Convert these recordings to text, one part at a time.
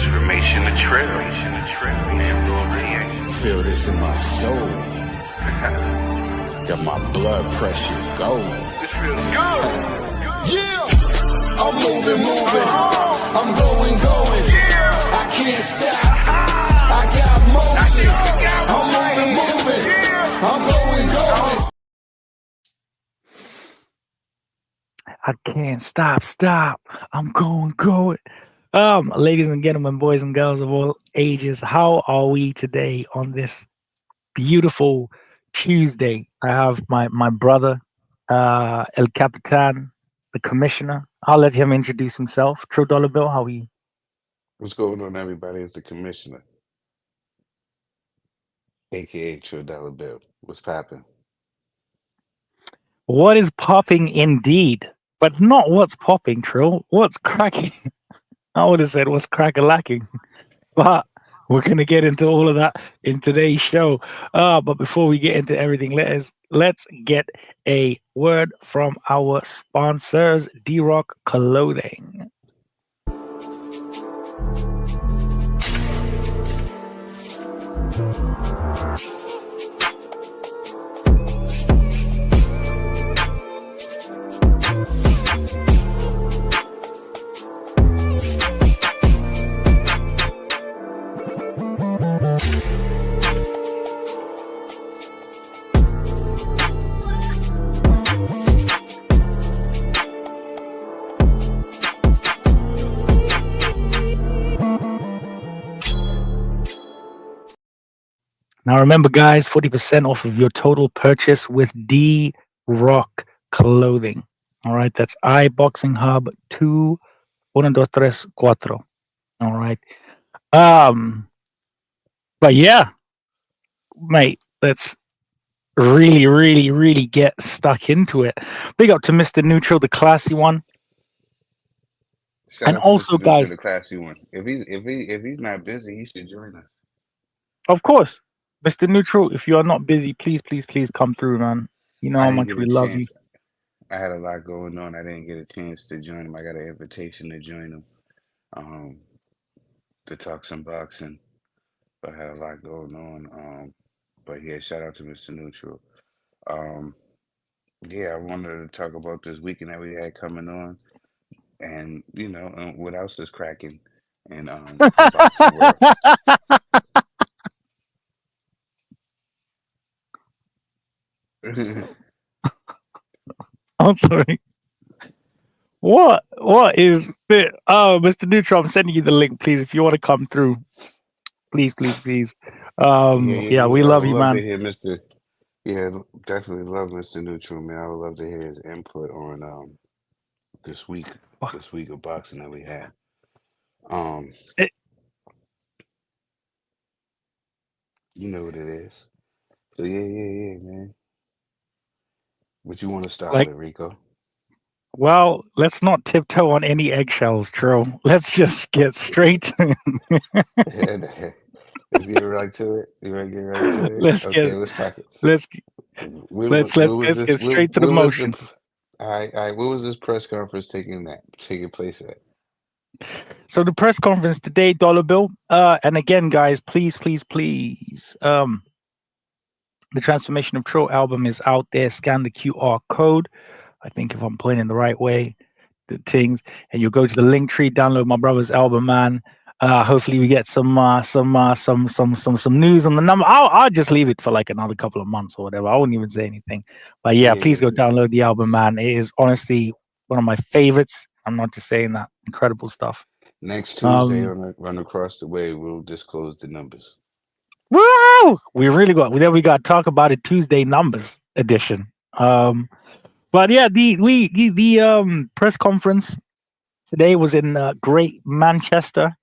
transformation of Trill. Feel this in my soul. Got my blood pressure going. This feels good. Yeah, I'm moving. I'm going. I can't stop. I got motion. I'm moving. I'm going. I can't stop. I'm going. Ladies and gentlemen, boys and girls of all ages, how are we today on this beautiful Tuesday? I have my brother, El Capitan, the commissioner. I'll let him introduce himself. True Dollar Bill, how are you? What's going on, everybody? It's the commissioner, aka Trill Dollar Bill. What's popping? What is popping indeed, but not what's popping, Trill. What's cracking? I would have said what's crack-a-lacking, but we're going to get into all of that in today's show. But before we get into everything, let's get a word from our sponsors, D-Rock Clothing. Now remember, guys, 40% off of your total purchase with D-Rock Clothing. All right, that's iBoxingHub 21234. All right. But yeah, mate, let's really get stuck into it. Big up to Mr. Neutral, the classy one. Shout And out to also, Mr. Neutral, guys, the classy one. If he's not busy, he should join us. of course, Mr. Neutral, if you are not busy, please come through, man. You know I how didn't much get we a love chance. you. I had a lot going on. I didn't get a chance to join him. I got an invitation to join him, to talk some boxing. But I had a lot going on. But yeah, shout out to Mr. Neutral. Yeah, I wanted to talk about this weekend that we had coming on, and what else is cracking in the boxing world. I'm sorry. What is it? Oh, Mr. Neutral, I'm sending you the link, please. If you want to come through, please. Yeah, we I love would you, love to man. hear Mr. Yeah, definitely love Mr. Neutral, man. I would love to hear his input on this week of boxing that we had. Eh, You know what it is. So yeah, man. What you want to start Like, with, Rico? well, let's not tiptoe on any eggshells, Trill. Let's just get straight. Let's get right to it. You ready to get right to it? let's Okay, get let's talk it. let's What was let's this? get straight to the What was the? motion. All right. What was this press conference taking place at? So the press conference today, Dollar Bill. And again, guys, please. The Transformation of Trill album is out there. Scan the QR code. I think if I'm pointing the right way, the things, and you go to the link tree, download my brother's album, man. Hopefully we get some news on the number. I'll just leave it for like another couple of months or whatever. I wouldn't even say anything. But yeah, please go download the album, man. It is honestly one of my favorites. I'm not just saying that. Incredible stuff. Next Tuesday, run across the way, we'll disclose the numbers. Woo! We got Talk About It Tuesday numbers edition. But yeah, the press conference today was in Great Manchester,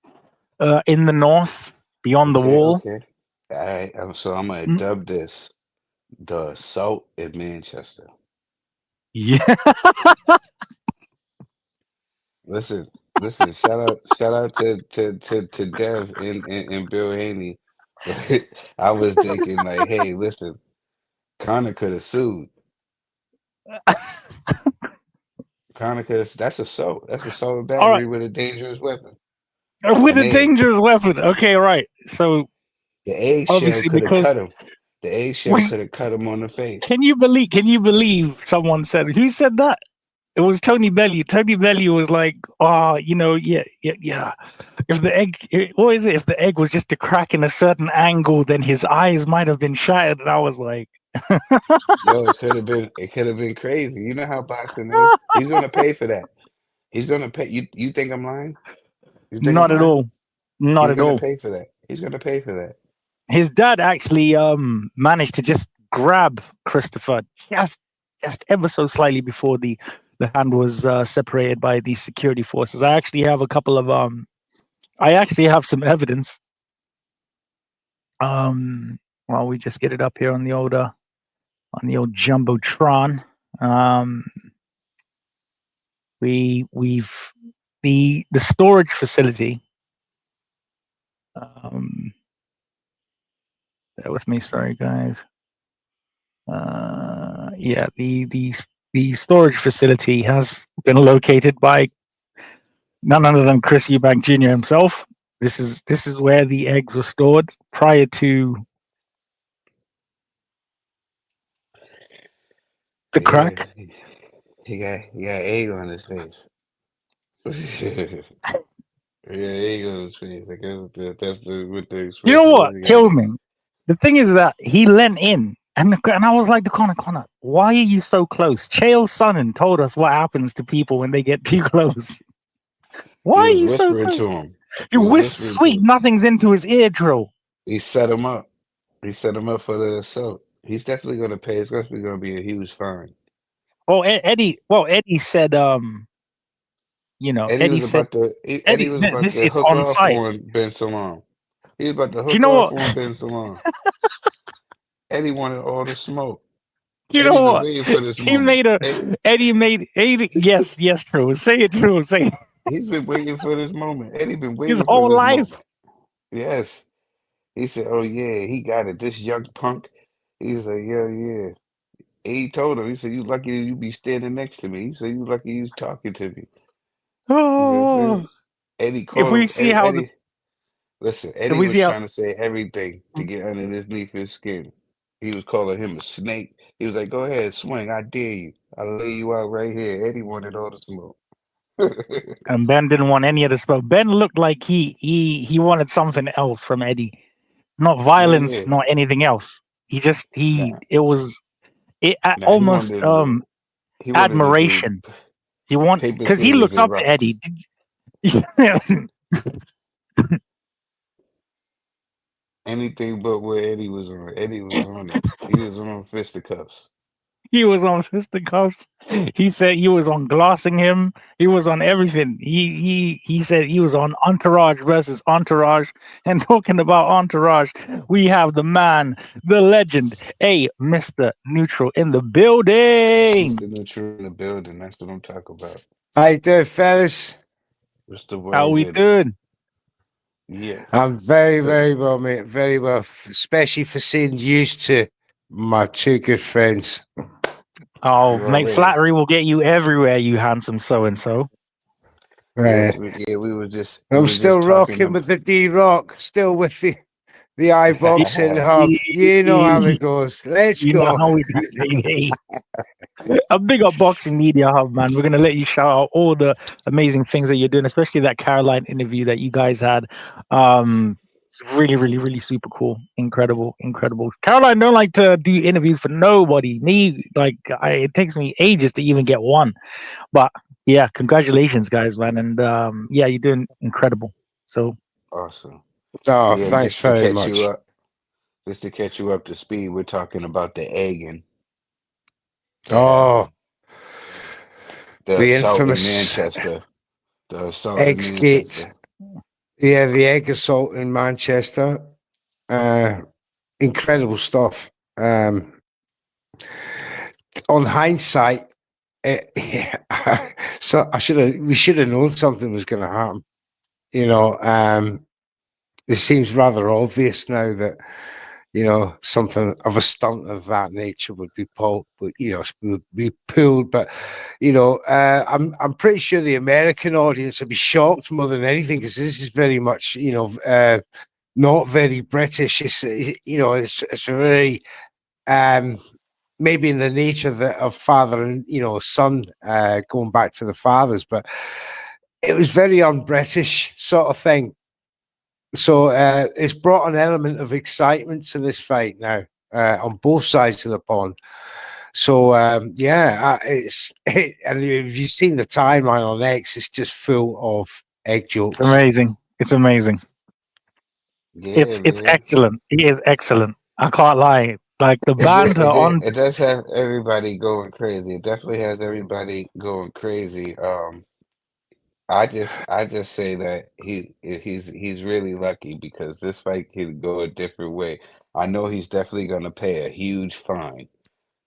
in the north, beyond the wall. Okay. All right. So I'm gonna dub this the Salt in Manchester. Yeah. Listen. Shout out to Dev and Bill Haney. I was thinking like, hey, listen, Conor could have sued. Conor could have. That's assault. That's assault and battery with a dangerous weapon. With An a egg. dangerous weapon. Okay, right. So The eggshell obviously, could have because cut him. The eggshell could have cut him on the face. can you believe someone said, who said that? It was Tony Bellew. Tony Bellew was like, oh, yeah. If the what is it? If the egg was just a crack in a certain angle, then his eyes might have been shattered. And I was like, Yo, it could have been. It could have been crazy. You know how boxing is. He's gonna pay for that. He's gonna pay. You think I'm lying? You think I'm not at lying? all. Not He's at gonna all. pay for that. He's gonna pay for that. His dad actually managed to just grab Christopher just ever so slightly before the hand was separated by the security forces. I actually have a couple of I actually have some evidence. While we just get it up here on the old jumbotron. We've the storage facility. Bear with me, sorry guys. Yeah, the storage facility has been located by none other than Chris Eubank Jr. himself. This is where the eggs were stored prior to the crack. He got egg on his face. Yeah, egg on his face. I guess that's what the expression. You know what killed me? The thing is that he leant in, and I was like, Connor, why are you so close? Chael Sonnen told us what happens to people when they get too close. Why are you so close? To him. You whisper sweet nothing's into his ear, Trill. He set him up. He set him up for the assault. He's definitely going to pay. It's definitely going to be a huge fine. Oh, Eddie said, Eddie was said, about to hook on off site. on Ben Salon. He was about to Do you hook know off what? on Ben Salon. Eddie wanted all the smoke. Do you know what? Waiting for this He moment. Eddie. Yes, Trill. Say it, Trill. Say it. He's been waiting for this moment. Eddie been waiting His for whole this life. moment. Yes. He said, "Oh yeah, he got it. This young punk." He's like, "Yeah." And he told him, he said, "You lucky you be standing next to me." He said, "You lucky you talking to me." Oh, Eddie called if we him. see how Eddie, listen, Eddie if we was see how trying to say everything to get underneath his skin. He was calling him a snake. He was like, "Go ahead, swing. I dare you. I'll lay you out right here." Eddie wanted all the smoke. and Ben didn't want any of the smoke. Ben looked like he wanted something else from Eddie, not violence, not anything else. It was almost he wanted admiration. to do paper, Because he scissors, looks and up to rocks. Eddie. Anything but where Eddie was on. Eddie was on it. He was on fisticuffs. He was on fisticuffs. He said he was on glossing him. He was on everything. He said he was on Entourage versus Entourage. And talking about Entourage, we have the man, the legend, Mr. Neutral in the building. Mr. Neutral in the building. That's what I'm talking about. How you doing, fellas? What's the word? How we doing? Yeah. I'm very, very well, mate. Very well, especially for seeing used to my two good friends. Oh, mate, flattery will get you everywhere, you handsome so-and-so. Yes, we were just... I'm still rocking with the D-Rock, still with the iBoxingHub. You know how it goes. Let's go. Know how we do, baby. A big up Boxing Media Hub, man. We're going to let you shout out all the amazing things that you're doing, especially that Caroline interview that you guys had. It's really, really, really super cool. Incredible. Caroline don't like to do interviews for nobody. Me, it takes me ages to even get one. But yeah, congratulations, guys, man. And yeah, you're doing incredible. So awesome. Oh, yeah, thanks very much. Just to catch you up to speed, we're talking about the egging. The infamous Manchester. The assault Eggsgate. Yeah, the egg assault in Manchester. Incredible stuff. On hindsight, so we should have known something was going to happen. You know, it seems rather obvious now that, you know, something of a stunt of that nature would be pulled, would be pulled. But you know, I'm pretty sure the American audience would be shocked more than anything, because this is very much, you know, not very British. It's, you know, it's very maybe in the nature of father and, you know, son, going back to the fathers, but it was very un-British sort of thing. So it's brought an element of excitement to this fight now, on both sides of the pond. So yeah, and if you've seen the timeline on X, it's just full of egg jokes. It's amazing. It's amazing. Yeah, It's man. excellent. He is excellent. I can't lie. Like the banter on. It does have everybody going crazy. It definitely has everybody going crazy. I just say that he's really lucky because this fight could go a different way. I know he's definitely going to pay a huge fine.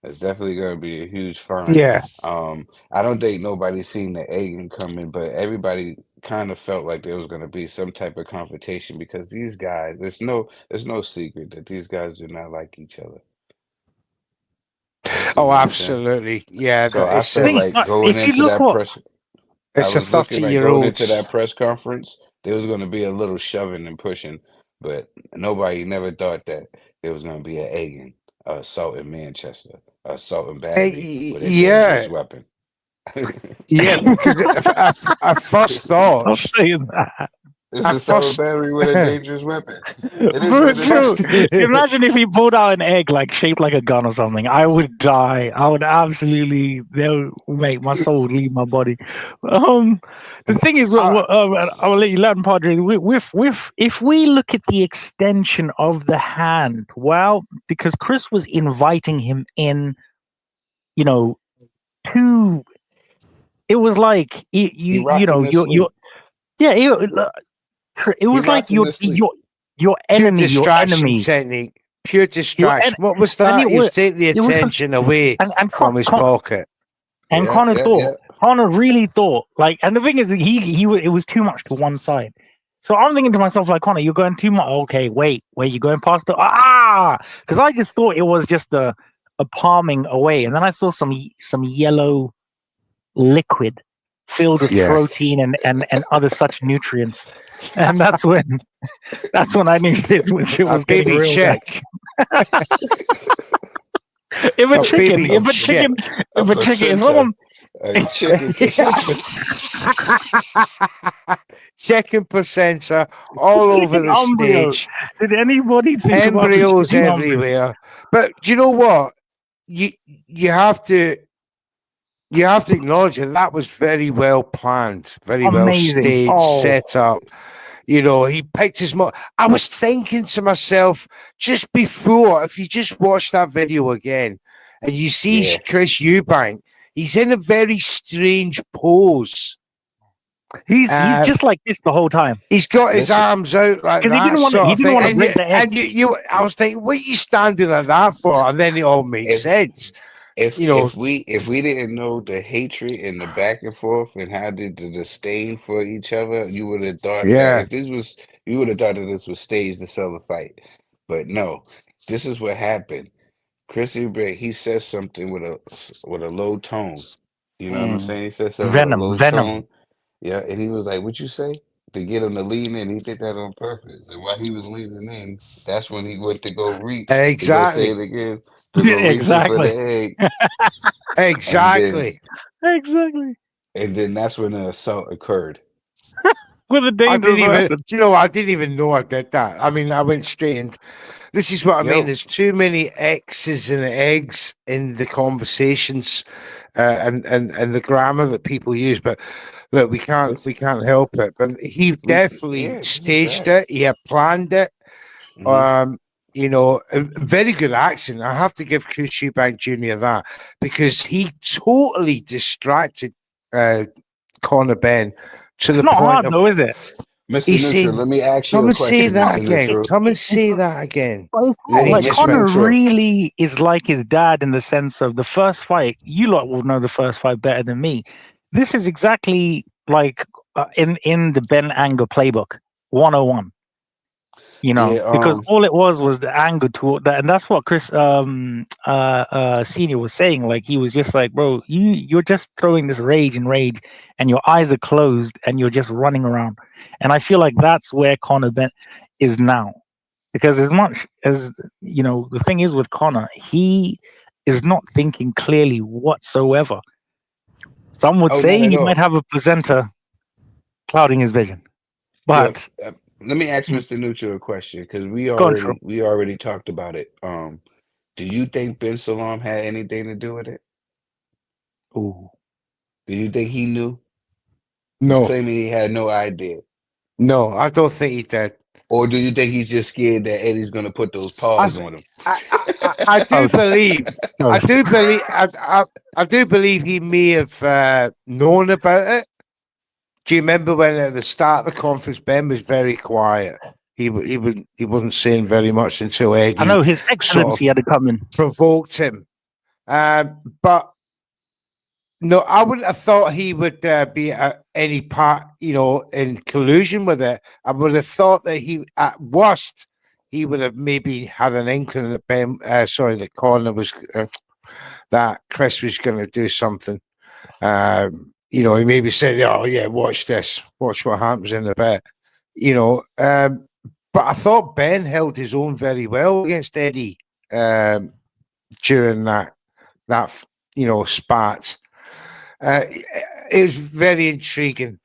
It's definitely going to be a huge fine. Yeah. I don't think nobody's seen the Aiden coming, but everybody kind of felt like there was going to be some type of confrontation because these guys, there's no secret that these guys do not like each other. You Oh, know what I'm saying? absolutely. Yeah. So I It's feel Think, just, like going if you into look that what press, I it's a was looking like going into 30-year-old's. that press conference, there was going to be a little shoving and pushing, but nobody never thought that there was going to be an Aiden, assault in Manchester, assault and battery with a dangerous Yeah. weapon. Yeah, because I first thought, stop saying that. It's I assault and first, battery with a dangerous weapon. It is Bro, what it is. imagine if he pulled out an egg like shaped like a gun or something. I would die. I would absolutely. They'll make my soul leave my body. The thing is, I'll let you learn, Padre. If we look at the extension of the hand, well, because Chris was inviting him in, you know, to. It was like He you rocked him know to you're sleep. yeah it He was like rocked him to sleep. your pure enemy, distraction technique. Pure your distraction. What was and that? He was taking the it was some, attention away and from his pocket. And Yeah, Connor yeah, yeah. thought, Connor really thought, like, and the thing is, it was too much to one side. So I'm thinking to myself, like, Connor, you're going too much. Okay, wait, you're going past the because I just thought it was just a palming away, and then I saw some yellow liquid filled with Yeah. protein and other such nutrients, and that's when I knew it was A getting baby real. chick. If a A chicken, baby if a chick. chicken, if someone. A chicken placenta. Chicken placenta all over the Embryo. stage. Did anybody think Embryos about the chicken embryo? everywhere. But do you know what? You have to acknowledge that was very well planned, very well Amazing. staged, Oh. set up. You know, he picked his I was thinking to myself just before, if you just watch that video again and you see Yeah. Chris Eubank, he's in a very strange pose. He's just like this the whole time. He's got his arms out like that. Because he didn't want to break the egg. And I was thinking, what are you standing like that for? And then it all makes sense. If You know, if we didn't know the hatred and the back and forth and how the disdain for each other, you would have thought that you would have thought that this was staged to sell the fight. But no, this is what happened. Chris Eubank, he says something with a low tone. You know what I'm saying? He says something with a low tone. Yeah, and he was like, "What'd you say?" To get him to lean in, he did that on purpose. And while he was leaning in, that's when he went to go reach. Exactly. To go say it again. To go reaching for the egg. Exactly. Exactly. And then that's when the assault occurred. With a dangerous weapon. Do you know, I didn't even know I did that. I mean, I went straight in. This is what I mean. There's too many X's and eggs in the conversations and the grammar that people use. But look, we can't help it. But he definitely staged it. He had planned it. You know, a very good accent. I have to give Chris Eubank Jr. that, because he totally distracted Conor Ben to It's the not point hard of, though, is it? Mr. Neutral, let me ask you come a and question. say that Mr. again. Neutral. Come and say that again. But it's Then he like just Connor went, really is like his dad in the sense of the first fight. You lot will know the first fight better than me. This is exactly like in the Ben Anger playbook 101. You know, Yeah, because all it was the anger toward that, and that's what Chris Senior was saying. Like he was just like, bro, you're just throwing this rage, and your eyes are closed, and you're just running around. And I feel like that's where Conor Ben is now, because as much as you know, the thing is with Conor, he is not thinking clearly whatsoever. Some would oh, say not at he might all. have a placenta clouding his vision, Yo, but let me ask Mr. Nucci a question because go on, Trill. we already talked about it. Do you think Ben Salam had anything to do with it? Ooh. Do you think he knew? He's No, claiming he had no idea. no, I don't think he did. Or do you think he's just scared that Eddie's gonna put those I, paws on him? I do Both. believe, I Both. do believe, I do believe he may have known about it. Do you remember when at the start of the conference, Ben was very quiet? He wasn't saying very much until Eddie I know His sort Excellency had to come in. of provoked him. But no, I wouldn't have thought he would be any part, you know, in collusion with it. I would have thought that he, at worst, he would have maybe had an inkling that that Conor was, that Chris was going to do something. You know, he maybe said, "Oh yeah, watch this, watch what happens in the bet." You know, but I thought Ben held his own very well against Eddie during that you know spat. It was very intriguing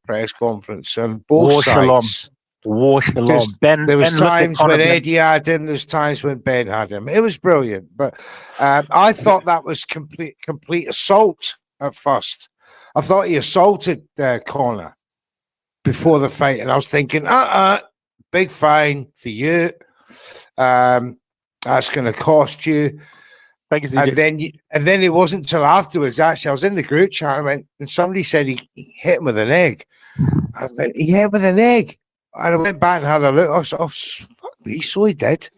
press conference on both War Shalom. sides. War Shalom. Ben. There was Ben looked at times Conor when Ben. Eddie had him. There's times when Ben had him. It was brilliant, but I thought that was complete assault at first. I thought he assaulted Conor before the fight, and I was thinking, big fine for you. That's going to cost you. Thank you, And CJ. then it wasn't until afterwards. Actually, I was in the group chat and somebody said he hit him with an egg. I was like, he hit him with an egg. And I went back and had a look. I was like, oh, fuck me, so he did.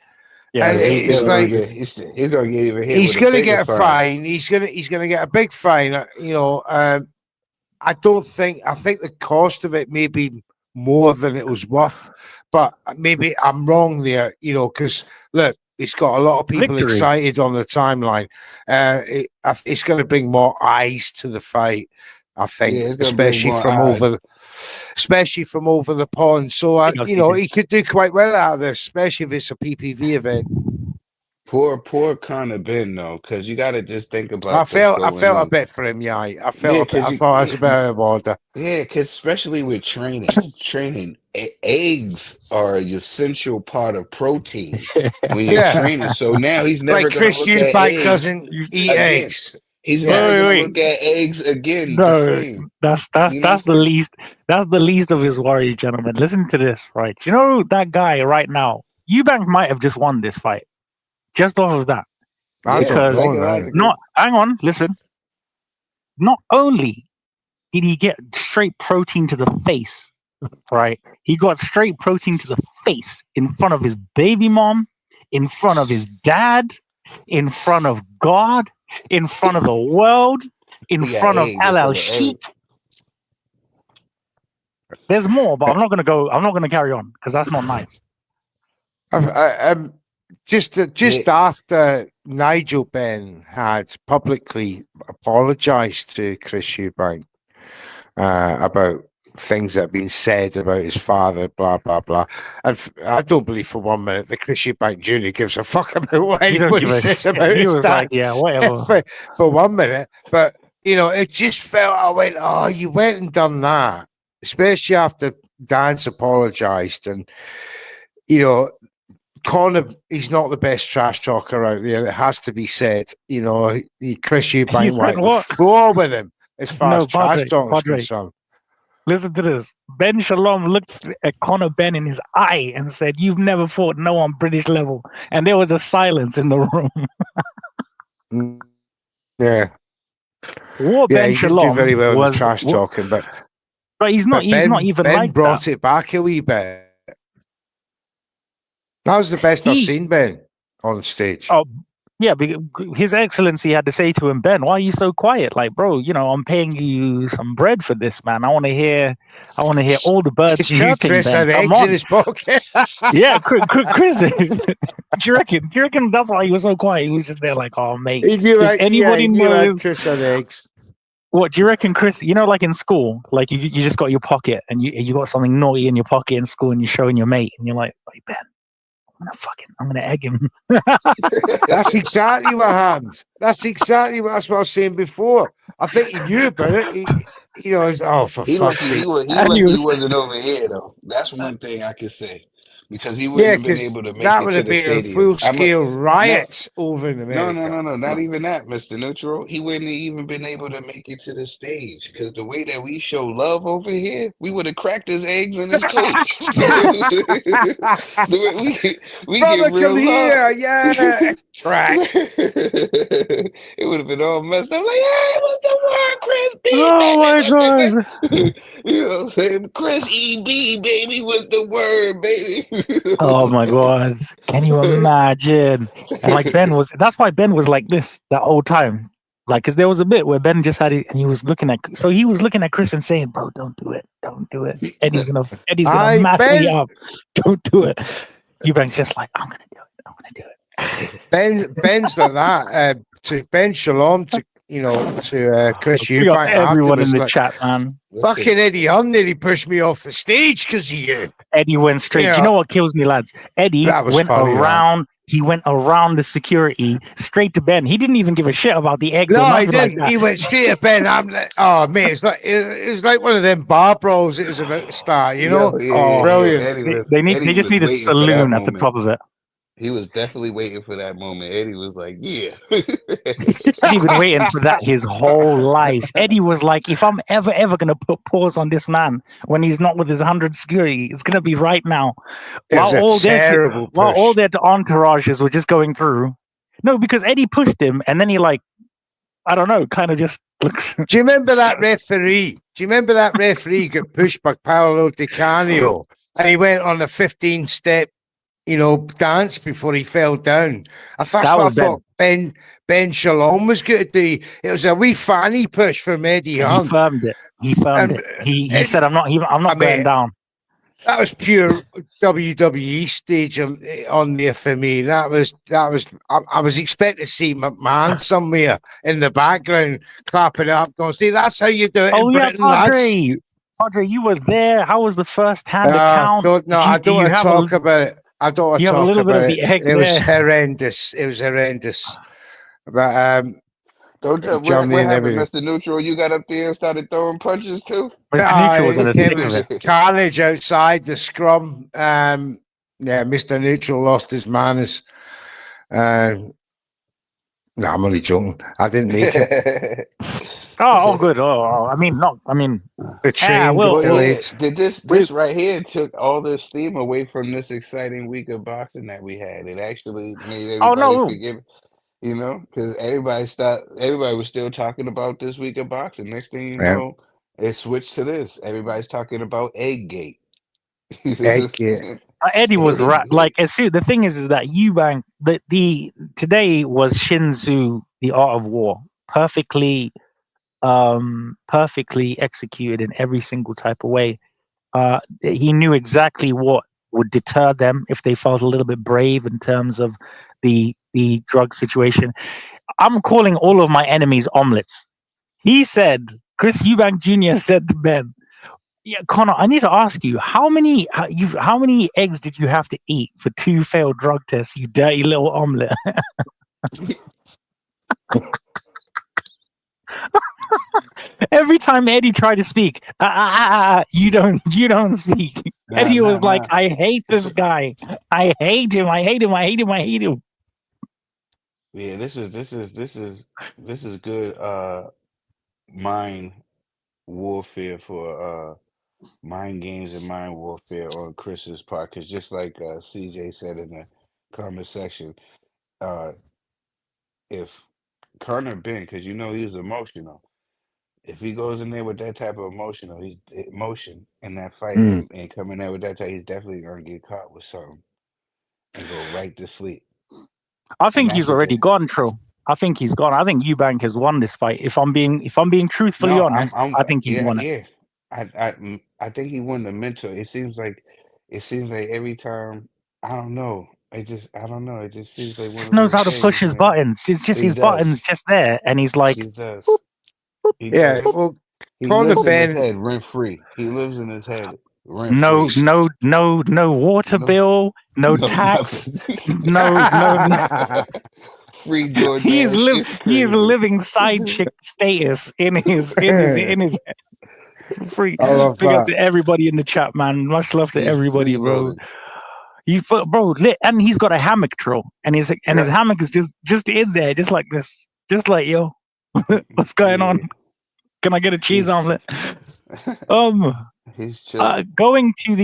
Yeah, And He's it's still like gonna get he's gonna get even hit. he's with going to bigger get a fine. He's going to get a big fine. You know, I think the cost of it may be more than it was worth, but maybe I'm wrong there. You know, because look, it's got a lot of people Victory. excited on the timeline. It's going to bring more eyes to the fight, I think, Yeah, it's gonna bring especially more from eyes. from over the pond. So You know, you know, CJ. he could do quite well out of this, especially if it's a PPV event. Poor Conor Ben though, because you got to just think about I what's felt going a on. bit for him, yeah. I Yeah, felt a bit. I thought it was a bit out of order. Yeah, because especially with training, eggs are an essential part of protein when you're Yeah. training. So now he's never Like going to Chris look at Eubank eggs doesn't eat again. eggs. He's Yeah. never going to Wait. look at eggs again the No, same. that's You know what I'm the saying? least. That's the least of his worries, gentlemen. Listen to this, right? You know that guy right now. Eubank might have just won this fight, just off of that. I Yeah, don't Because know that. psychologically. Not hang on, listen. Not only did he get straight protein to the face, right? He got straight protein to the face in front of his baby mom, in front of his dad, in front of God, in front of the world, in He got front of eggs in front LL of Sheik. There's more, but I'm not gonna carry on because that's not nice. Just after Nigel Benn had publicly apologized to Chris Eubank about things that have been said about his father, blah blah blah. And I don't believe for 1 minute that Chris Eubank Jr. gives a fuck about what You don't anybody give a says shit. about He his was dad. like, yeah, whatever. for 1 minute, but you know, it just felt. I went, oh, you went and done that, especially after Dan's apologized, and you know. Conor, he's not the best trash talker out there. It has to be said. You know, Chris Eubank said wiped what? the floor with him as far No, as trash talk is Padre. concerned. Listen to this. Ben Shalom looked at Conor Ben in his eye and said, "You've never fought no on British level." And there was a silence in the room. Yeah, What yeah, Ben he didn't Shalom do very well in the was, trash talking, but he's not even Ben like brought that. it back a wee bit. That was the best I've seen Ben on stage. Oh, Yeah, His Excellency had to say to him, Ben, why are you so quiet? Like, bro, I'm paying you some bread for this, man. I want to hear all the birds chirping, Chris Ben. had Come eggs in on. his pocket. Yeah, Chris. Do you reckon that's why he was so quiet? He was just there like, oh, mate. He knew If anybody he knew knows, Chris had eggs. what do you reckon, Chris? Like in school, like you just got your pocket and you got something naughty in your pocket in school and you're showing your mate and you're like, hey, Ben, I'm gonna egg him. That's exactly what happened. That's what I was saying before. I think he knew about it. For fuck's sake. He lucky he wasn't over here though. That's one thing I could say. Because he wouldn't Yeah, have been because able to make that it would to have the been a stadium. full-scale riot over in America. No, not even that, Mr. Neutral. He wouldn't have even been able to make it to the stage because the way that we show love over here, we would have cracked his eggs in his coat. we Brother, get real come love. here, yeah, track. It would have been all messed up. Like, hey, what's the word, Chris B? Oh my god! You know, what I'm saying? Chris EB, baby, was the word, baby. Oh my god! Can you imagine? And like that's why Ben was like this that whole time. Like, because there was a bit where Ben just had it, and he was looking at Chris and saying, "Bro, don't do it, don't do it. Eddie's gonna map me up. Don't do it." Eubank's just like, "I'm gonna do it. I'm gonna do it." Ben's like that. To Ben Shalom, to Chris Eubank. Everyone in the chat, man. Fucking Eddie Hunt nearly pushed me off the stage because of you. Eddie went straight. Do you know what kills me, lads? Eddie went around. He went around the security straight to Ben. He didn't even give a shit about the eggs. No, he didn't. Like he went straight to Ben. I'm like, oh man, it was like one of them bar brawls. It was about to start. Brilliant. They just need a saloon at the top of it. He was definitely waiting for that moment. Eddie was like, yeah. He's been waiting for that his whole life. Eddie was like, if I'm ever going to put pause on this man when he's not with his 100 security, it's going to be right now. While all their entourages were just going through. No, because Eddie pushed him and then he I don't know, kind of just looks. Do you remember that referee? Got pushed by Paolo Di Canio and he went on a 15-step dance before he fell down. I thought Ben Shalom was going to do. It was a wee fanny push from Eddie Hunt. He firmed it. He said, "I'm not going down." That was pure WWE stage on there for me. That was. I was expecting to see McMahon somewhere in the background clapping up, going, "See, that's how you do it." Oh in yeah, Britain, Padre, you were there. How was the first-hand account? I don't want to talk about it. I don't want to talk about it. It was horrendous. It was horrendous. But what happened, Mr. Neutral? You got up there and started throwing punches too? Mr. Neutral was in the thick of it. Carnage outside the scrum. Mr. Neutral lost his manners. No, I'm only joking. I didn't make it. Oh, good. I mean, the train did this right here took all the steam away from this exciting week of boxing that we had. It actually made everybody forgive, because everybody was still talking about this week of boxing. Next thing you know, it switched to this. Everybody's talking about Egggate. Egggate. Eddie was right. Like, the thing is that Eubank, today was Shinzu, the Art of War, perfectly executed in every single type of way. He knew exactly what would deter them if they felt a little bit brave in terms of the drug situation. I'm calling all of my enemies omelets. He said, Chris Eubank Jr. said to Ben, "Yeah, Connor, I need to ask you, how many eggs did you have to eat for 2 failed drug tests, you dirty little omelet?" Every time Eddie tried to speak, you don't speak. Eddie was like, "I hate this guy. I hate him. I hate him. I hate him. I hate him." Yeah, this is good mind warfare for mind games and mind warfare on Chris's part, because just like CJ said in the comment section, if Connor Ben, because he was emotional. If he goes in there with that type of emotion in that fight and coming out with that type, he's definitely gonna get caught with something and go right to sleep. I think that's he's what already they. gone, Trill. I think he's gone. I think Eubank has won this fight. If I'm being truthfully No, honest, I think he's yeah, won it. yeah. I think he won the mental. It seems like every time. I don't know. I don't know. It just seems like one Just of knows those how to push things, his man. buttons. It's just He his buttons does. just there, and he's like, He does. boop, boop, He Yeah, does. boop. well, He Conor lives in his Ben, head rent free. He lives in his head rent No, free. no water No, bill, no no, tax, nothing. no. Free He is DoorDash. It's he is crazy. living side chick status in his for free. I love Big up that. to everybody in the chat, man. Much love to He's everybody, bro. freeloading. And he's got a hammock, Trill, and his Yeah. hammock is just in there, just like this, just like yo. What's going on? Yeah. Can I get a cheese He's omelet? Um, he's chilling. going to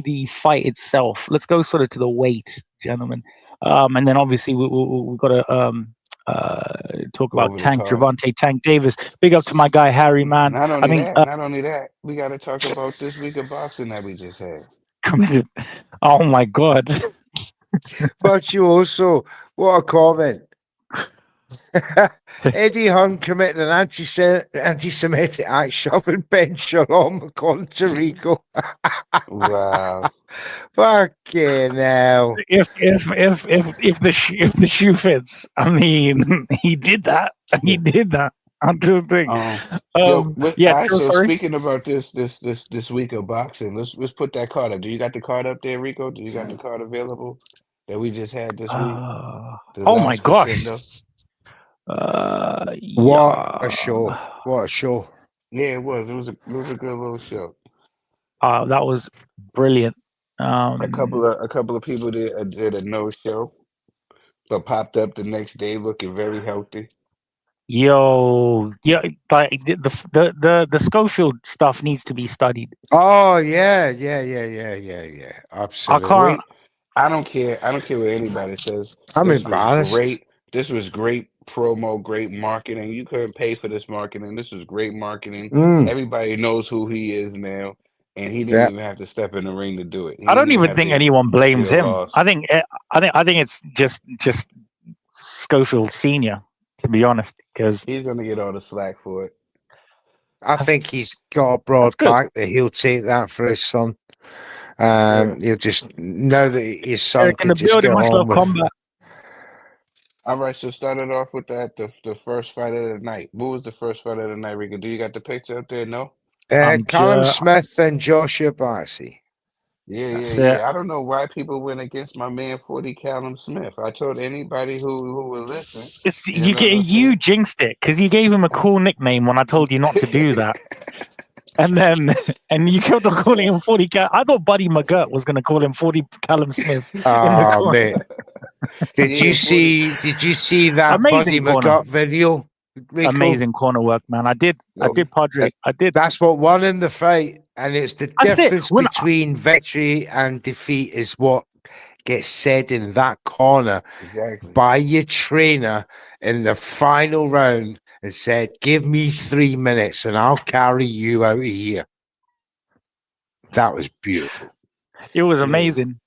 the fight itself. Let's go sort of to the weight, gentlemen. And then obviously we've got to talk Go about over the Tank card. Gervonta Tank Davis. Big up to my guy Harry, man. Not I only mean, that, not only that, we got to talk about this week of boxing that we just had. oh my god. But you also, what a comment. Eddie Hearn committed an anti-Semitic act, shoving Ben Shalom to Ricco. Wow. Fucking hell. If the shoe fits, I mean, he did that. He Yeah. did that. I do think. Yo, Yeah. all right, Trill, so sorry. speaking about this week of boxing, let's put that card up. Do you got the card up there, Rico? Do you got the card available that we just had this week? The Oh my last gosh. crescendo. What a show. What a show. Yeah, it was. It was a good little show. That was brilliant. A couple of people did a no show, but popped up the next day looking very healthy. Yo, yeah, like the Schofield stuff needs to be studied. Oh, yeah. Absolutely. can't- I don't care what anybody says. I'm This was embarrassed. great. This was great promo, great marketing. You couldn't pay for this marketing. This was great marketing. Everybody knows who he is now, and he didn't even have to step in the ring to do it. I don't even think anyone blames him. loss. I think it's just Schofield Senior, to be honest, because He's gonna get all the slack for it. I think he's got a broad back that he'll take that for his son. He'll just know that his son can just get on with combat. All right, so started off with that the first fight of the night. What was the first fight of the night, Ricco? Do you got the picture up there? No. Callum Smith and Joshua Barcy. Yeah. I don't know why people went against my man 40 Callum Smith. I told anybody who would listen. You jinxed it because you gave him a cool nickname when I told you not to do that. And you kept on calling him 40 Cal. I thought Buddy McGirt was going to call him 40 Callum Smith. Oh, mate. Did you see that amazing Buddy McGirt video? Ricco? Amazing corner work, man. I did, Padre. I did. That's what won in the fight. And it's the difference between victory and defeat is what gets said in that corner by your trainer in the final round and said, give me 3 minutes and I'll carry you out of here. That was beautiful. It was amazing.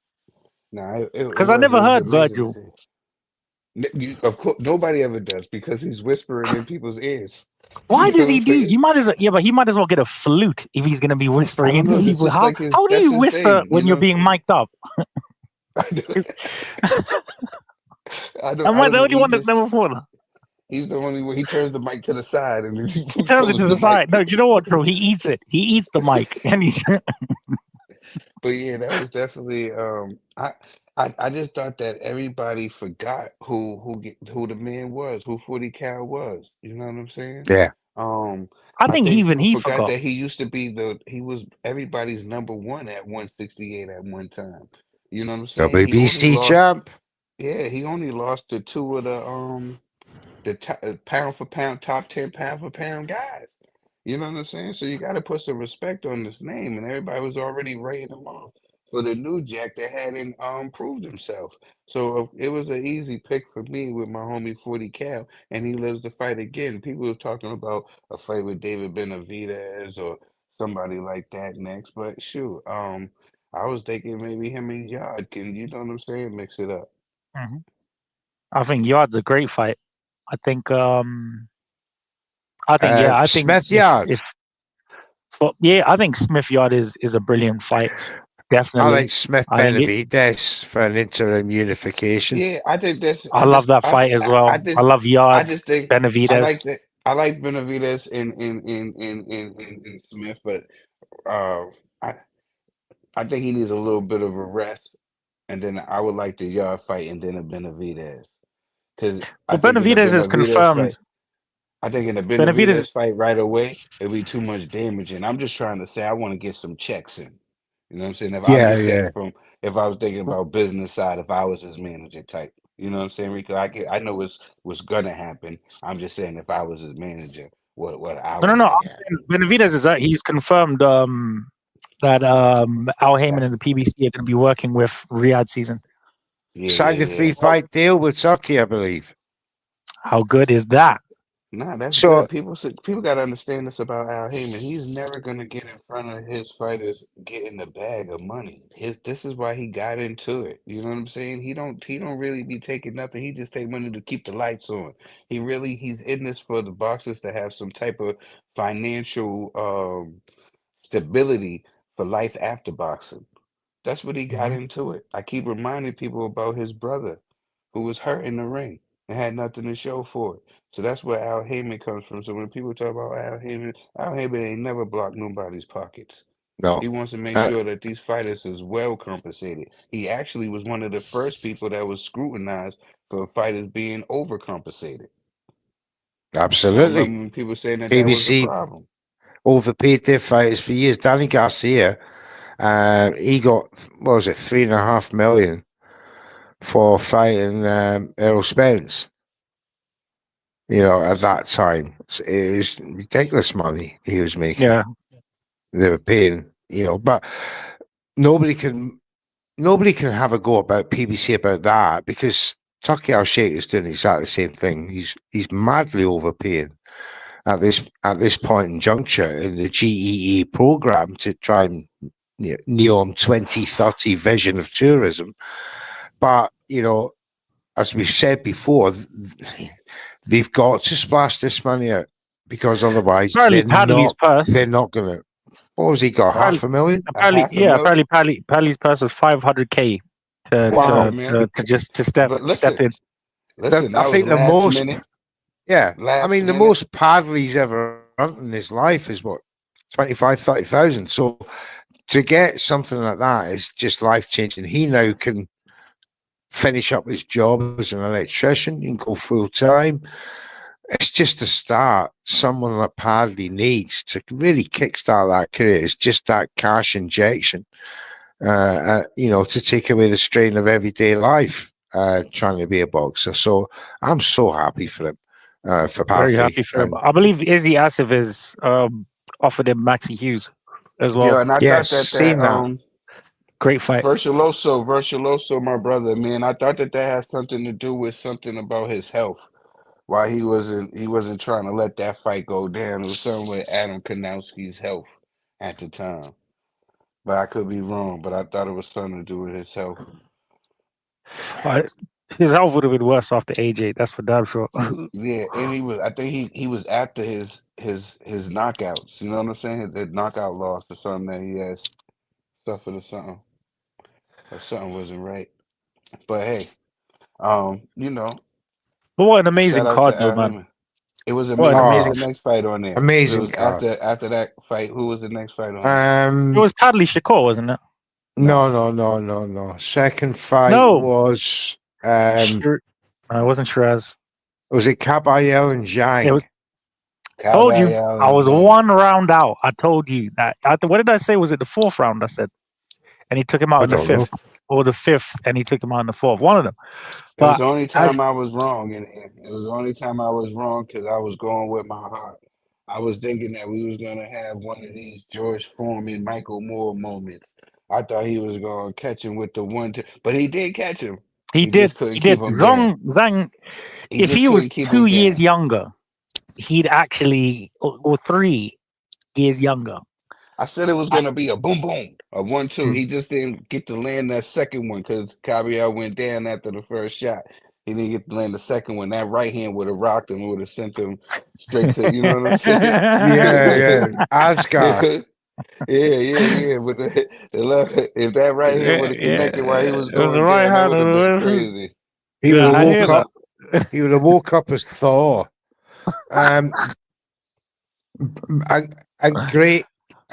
No, because I never heard Virgil. Of course, nobody ever does because he's whispering in people's ears. Why does he do? You might as well, but he might as well get a flute if he's going to be whispering into people. How do you whisper when you're being mic'd up? I Am I the only one that's never thought? He's the only one. He turns the mic to the side and he turns it to the side. No, you know what, bro? He eats it. He eats the mic, and he's. But yeah, that was definitely. I just thought that everybody forgot who the man was, who 40 Cal was. You know what I'm saying? Yeah. I think even he forgot that he used to be he was everybody's number one at 168 at one time. You know what I'm saying? WBC champ. Yeah, he only lost to two of the pound for pound top 10 pound for pound guys. You know what I'm saying? So you got to put some respect on this name, and everybody was already writing him off for the new Jack that hadn't proved himself. So it was an easy pick for me with my homie 40 Cal, and he lives to fight again. People were talking about a fight with David Benavidez or somebody like that next, but shoot, I was thinking maybe him and Yard can, you know what I'm saying, mix it up. I think Yard's a great fight. I think I think Smith Yard. I think Smith Yard is a brilliant fight. I Definitely. like Smith Benavidez for an interim unification. Yeah, I think that's. I love that fight as well. I love Yard. I just think Benavidez. I like that. I like Benavidez in Smith, but I think he needs a little bit of a rest, and then I would like the Yard fight and then a Benavidez, because I think in the Benavidez is confirmed. fight, I think in the Benavidez fight right away it'd be too much damage, and I'm just trying to say I want to get some checks in. You know what I'm saying? If I'm just saying if I was thinking about business side, if I was his manager type, you know what I'm saying, Ricco? I know what's gonna happen. I'm just saying if I was his manager, what I would. No. Benavidez he's confirmed that Al Heyman and the PBC are going to be working with Riyadh season. Signed a 3-fight deal with Turkey, I believe. How good is that? Nah, that's good. People got to understand this about Al Heyman. He's never gonna get in front of his fighters getting the bag of money. This is why he got into it. You know what I'm saying? He don't really be taking nothing. He just take money to keep the lights on. He's in this for the boxers to have some type of financial stability for life after boxing. That's what he got into it. I keep reminding people about his brother who was hurt in the ring and had nothing to show for it. So that's where Al Heyman comes from. So when people talk about Al Heyman ain't never blocked nobody's pockets. No. He wants to make sure that these fighters is well compensated. He actually was one of the first people that was scrutinized for fighters being overcompensated. Absolutely. I remember when people saying that was a problem. Overpaid their fighters for years. Danny Garcia, he got, what was it, $3.5 million for fighting Errol Spence. You know, at that time, it was ridiculous money he was making. Yeah, they were paying. You know, but nobody can have a go about PBC about that, because Turkey Al Sheikh is doing exactly the same thing. He's madly overpaying at this point in juncture in the GEE program to try and NEOM 2030 vision of tourism. But you know, as we've said before, they've got to splash this money out, because otherwise they're not going to. What was he got? $500,000? Apparently Padley's purse was $500K to step in. Listen, I think the most. Yeah, I mean the most Padley's ever earned in his life is what, 25,000-30,000. So to get something like that is just life changing. He now can finish up his job as an electrician. He can go full time. It's just a start. Someone like Padley needs to really kickstart that career. It's just that cash injection, you know, to take away the strain of everyday life, trying to be a boxer. So I'm so happy for him, for Padley. Very happy for him. I believe Izzy Asif has offered him Maxie Hughes as well. Yeah, and I thought that great fight. Virtuoso, my brother, man. I thought that had something to do with something about his health. Why he wasn't trying to let that fight go down. It was something with Adam Kanowski's health at the time. But I could be wrong, but I thought it was something to do with his health. His health would have been worse after AJ, that's for damn sure. Yeah, and I think he was after his knockouts. You know what I'm saying? His knockout loss or something that he has suffered or something. Or something wasn't right. But hey, you know. But what an amazing card, though, man. It was amazing. Who was the next fight on there? Amazing card. After that fight, who was the next fight on there? It was Padley Shakur, wasn't it? No. Second fight was it wasn't Shiraz. Was it Caballel and Zhang? It was. I told you I was 1 round out. I told you that. What did I say? Was it the 4th round? I said, and he took him out in the 5th, or the 5th, and he took him out in the 4th. One of them. It was the only time I was wrong, and it was the only time I was wrong because I was going with my heart. I was thinking that we was gonna have one of these George Foreman, Michael Moore moments. I thought he was gonna catch him with the 1-2, but he did catch him. He did. Zhang, if he was 2 years younger, he'd actually, or 3 years younger. I said it was gonna be a boom boom, a 1-2. He just didn't get to land that second one because Caballero went down after the first shot. He didn't get to land the second one. That right hand would have rocked him, would have sent him straight to, you know what I'm saying? Yeah. Asgard. Yeah. But the left, if that right hand would have connected while he was It was the going right down, that hand. would have been crazy. He would Yeah, have I hear woke that. up. He would have woke up as Thor. A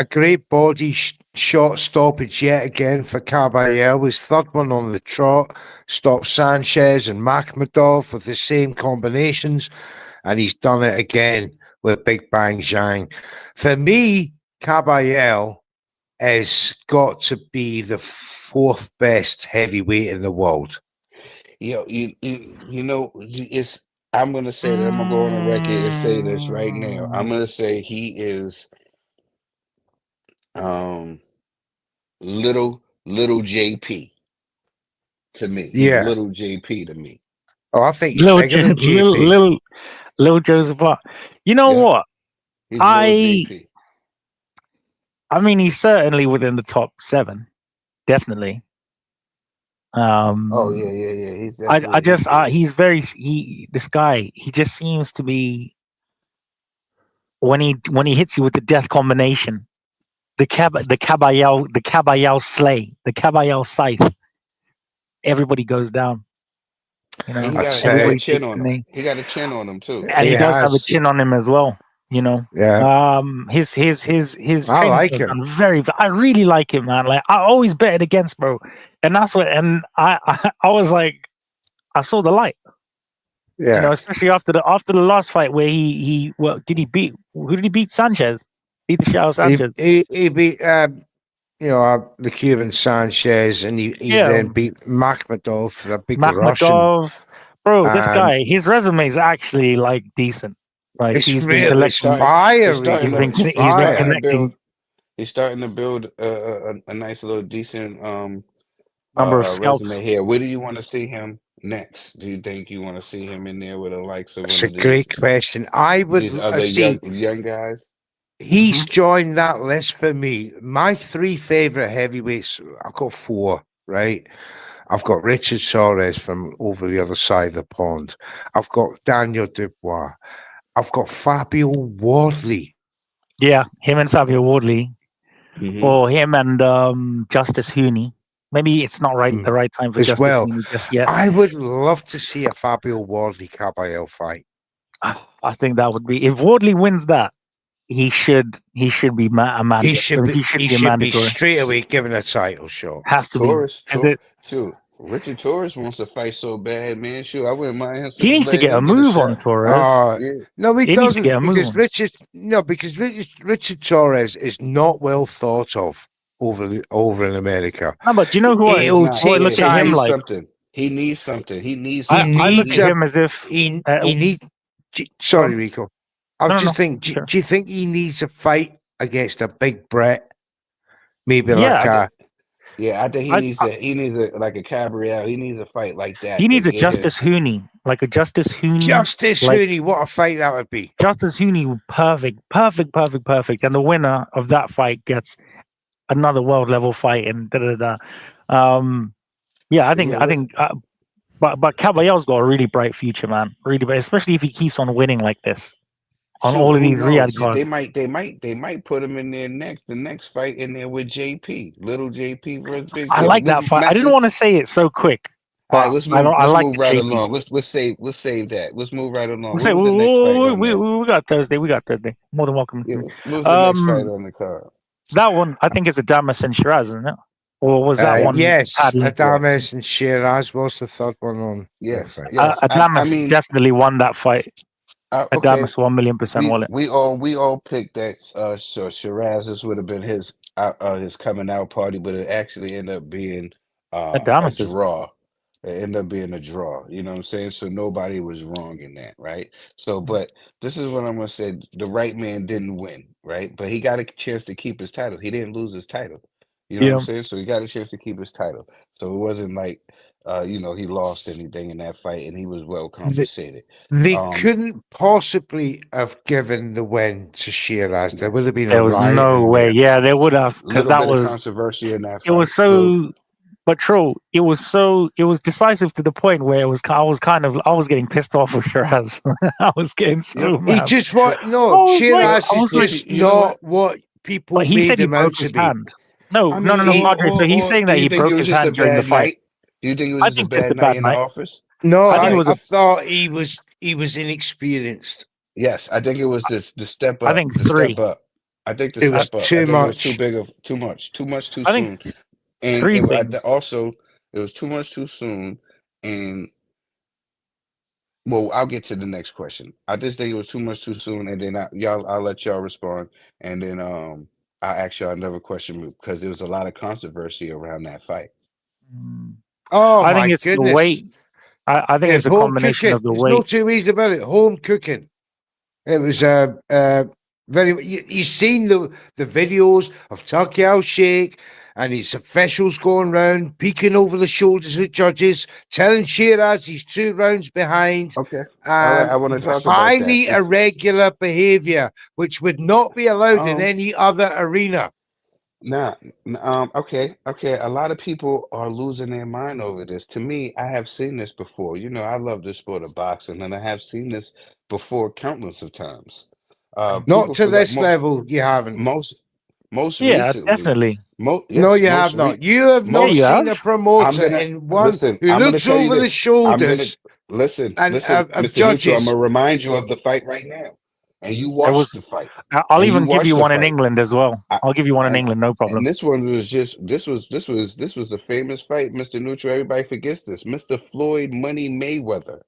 great body shot stoppage yet again for Caballero. His third one on the trot stopped Sanchez and Makhmadov with the same combinations, and he's done it again with Big Bang Zhang. For me, Caballero has got to be the fourth best heavyweight in the world. You know, it's. I'm gonna say that. I'm gonna go on the record and say this right now. I'm gonna say he is, little JP to me. He's Yeah. little JP to me. Oh, I think he's Little bigger than JP. little Joseph Park. You know Yeah. what? He's little JP. I mean, he's certainly within the top 7, definitely. Oh yeah. He's definitely. He's very this guy. He just seems to be when he hits you with the death combination, the Caballero slay, the Caballero Psyph. Everybody goes down. You know, And he got a chin on him. He got a chin on him too. And he does have a chin on him as well. You know, yeah. His I like him. I really like him, man. Like I always betted against, bro, and that's what. And I was like, I saw the light. Yeah, you know, especially after the last fight where he who did he beat Sanchez? Beat the shit out of Sanchez. He beat the Cuban Sanchez, and he then beat Makhmadov, the big Russian. Bro, this guy, his resume is actually like decent. Like he's really fiery. He's been connecting. He's starting to build a nice little decent number of scouts resume here. Where do you want to see him next? Do you think you want to see him in there with the likes of? That's a great question. I would these other young guys. He's joined that list for me. My 3 favorite heavyweights. I've got 4. Right. I've got Richard Suarez from over the other side of the pond. I've got Daniel Dubois. I've got Fabio Wardley. Yeah, him and Fabio Wardley. Or him and Justice Hooney. Maybe it's not the right time for Justice Hooney just yet. I would love to see a Fabio Wardley Caballero fight. I think that would be, if Wardley wins that, he should be a man. He should be straight away given a title shot. Has to be. Richard Torres wants to fight so bad, man. Sure, I wouldn't mind him. He needs to get a move on Torres. No, he doesn't. Because Richard Torres is not well thought of over in America. No, but do you know who I look at him like? He needs something. I look at him as if he needs. Sorry, Ricco. Do you think he needs a fight against a big Brett? Maybe I think he needs a like a Caballero. He needs a fight like that. He needs a Justice Hooney, like a Justice Hooney. Hooney, what a fight that would be. Justice Hooney, perfect. And the winner of that fight gets another world level fight and I think. But Caballero's got a really bright future, man. Really bright, especially if he keeps on winning like this. On all of these Riyadh cards, they might put him in there next. The next fight in there with JP, little JP versus Big. I like that fight. I didn't want to say it so quick. All right, let's move right along. Let's save that. Let's move right along. We got Thursday. More than welcome. Yeah, what's the next fight on the card? That one, I think, is Adames and Shiraz, isn't it? Or was that one? Yes, Adames and Shiraz was the third one on. Yes. Adames definitely won that fight. Adames 1,000,000% wallet. We all picked that Shiraz's would have been his coming out party, but it actually ended up being a draw. It ended up being a draw. You know what I'm saying? So nobody was wrong in that, right? So, but this is what I'm gonna say: the right man didn't win, right? But he got a chance to keep his title. He didn't lose his title. You know what I'm Yeah, saying? So he got a chance to keep his title. So it wasn't like, he lost anything in that fight, and he was well compensated. They Um, couldn't possibly have given the win to Shiraz. There would have been there a was riot no in way. there. Yeah, they would have, because little that bit of was controversy in that it was fight. so. But Trill, it was decisive to the point where I was getting pissed off with Shiraz. I was getting so Yep. He mad. just I was like, Shiraz I is was like, just You know not what? what people but he made said he him out broke to his be. hand. No, I no, mean, no, no, Padre. So he's saying do that you he think it broke was his just a hand during the bad fight. night? Do you think it was I just a think just bad a night bad in the night. office? No, I think it was I thought he was inexperienced. Yes, I think it was the step I up, think the step 3. up. I think the It was step up. I too think it was too much. big of too much too I think soon, and 3 things. also it was too much too soon. And well, I'll get to the next question. I just think it was too much too soon, and then I'll let y'all respond, and then I'll ask y'all another question because there was a lot of controversy around that fight. Oh I my think it's the goodness. weight. I think It's it's a home combination cooking. of the There's no weight. two ways about it. Home cooking. It was very. You've seen the videos of Turkey Al Sheikh and his officials going round, peeking over the shoulders of judges, telling Shiraz he's 2 rounds behind. Okay, all right. I want to talk about that. Highly irregular behavior, which would not be allowed in Um, any other arena. Nah, okay. A lot of people are losing their mind over this. To me, I have seen this before. You know, I love the sport of boxing, and I have seen this before countless of times. Not People to forgot this level, you haven't. most Yeah, recently. definitely. No, Yes, you have not. You have Yeah, not you most. seen a have. promoter I'm gonna in one listen. who I'm gonna looks tell you over the this. I'm gonna shoulders listen, and of Mr. Neutral. I'm judges. gonna remind you of the fight right now, and you It watched was. the fight, I'll and you even give you watched the one in fight. England as well. I, I'll give you one in and England, no and problem. this one was just this was a famous fight, Mr. Neutral. Everybody forgets this. Mr. Floyd Money Mayweather,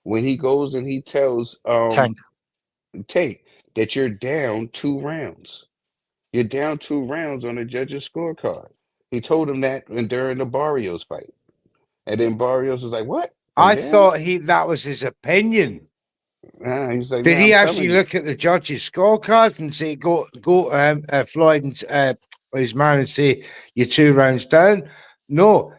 when he goes and he tells Tank. Tate that you're down 2 rounds. You're down 2 rounds on the judge's scorecard. He told him that during the Barrios fight. And then Barrios was like, "What? I'm I down?" thought that was his opinion. He's like, Did "No, he I'm actually telling you." look at the judges' scorecards and say, go, Floyd and his man and say, you're 2 rounds down? No,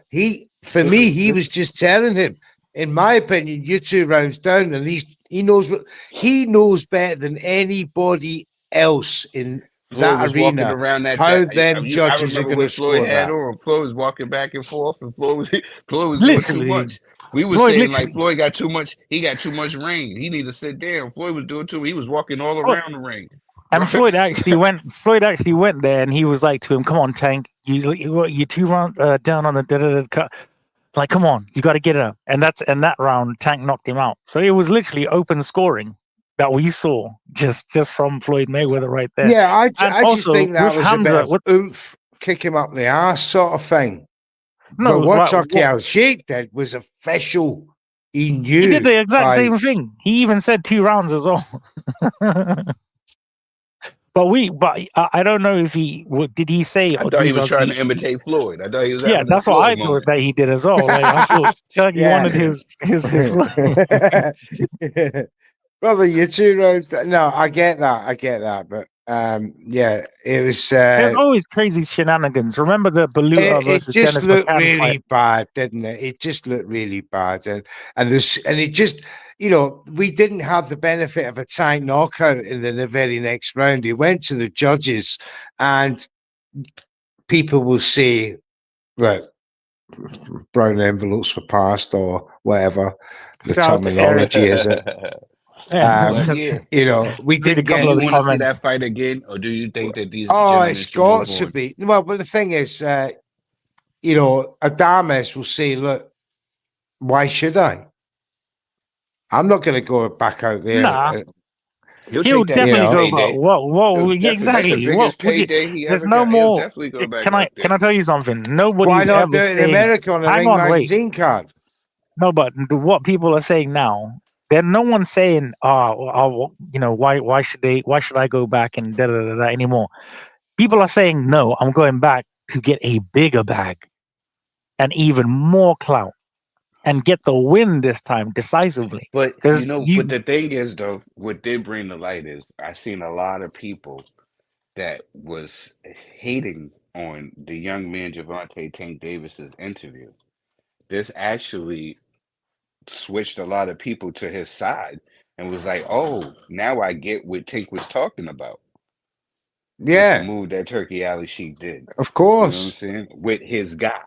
for me, he was just telling him, in my opinion, you're 2 rounds down. And he knows better than anybody else in Floyd that was walking arena around how them I judges are remember going to what Floyd score had that. on. Floyd was walking back and forth, and Floyd was doing too Literally, much. We were Floyd. saying like Literally, Floyd got too much. He got too much rain. He need to sit down. Floyd was doing too. He was walking all Floyd, around the ring. and Floyd actually went. Floyd actually went there, and he was like to him, "Come on, Tank. You 2 rounds down on the cut. Like, come on, you got to get it up." And that round, Tank knocked him out. So it was literally open scoring that we saw just from Floyd Mayweather right there. Yeah, And I just also think that with was a bit Hamza, of oomph, kick him up the ass sort of thing. no, But what what Turkey Al Sheikh did was official. He knew. he did the exact same thing. He even said 2 rounds as well. But I don't know if did he say I thought he these was are trying the. to imitate Floyd. I thought he was Yeah, having a that's what I Floyd thought moment. that he did as well. Like I thought Turkey Yeah. wanted his Brother, you're 2 rounds. No, I get that. But yeah, it was. There's always crazy shenanigans. Remember the Baluta It versus just Dennis looked McCann really fight? bad, didn't it? It just looked really bad, and it just, we didn't have the benefit of a Tank knockout in the very next round. He went to the judges, and people will say, "Look, brown envelopes were passed," or whatever the Shout out to Eric. terminology is. Yeah, But yeah, We read a didn't couple do get. of you the want to see that comments. fight again, or do you think that these Oh, gentlemen it's should move got to on? be. Well, but the thing is, Adames will say, "Look, why should I? I'm not going to go back out there." Nah, He'll he'll take that big definitely go back. payday. Whoa, yeah, That's the exactly. What biggest would you? payday he There's ever no got. He'll more. definitely go back Can out I there. tell you something? Why Nobody's not ever do it in saying. America on a Hang Ring on, wait. magazine card? No, but what people are saying now, no one's saying, why should I go back and da da da da anymore? People are saying, no, I'm going back to get a bigger bag and even more clout and get the win this time decisively. But Because but the thing is though, what did bring the light is I seen a lot of people that was hating on the young man Javante Tank Davis's interview. This actually switched a lot of people to his side and was like, oh, now I get what Tank was talking about with the Yeah, move that Turkey Alley Sheik did. of You know what I'm course. saying? With his guy,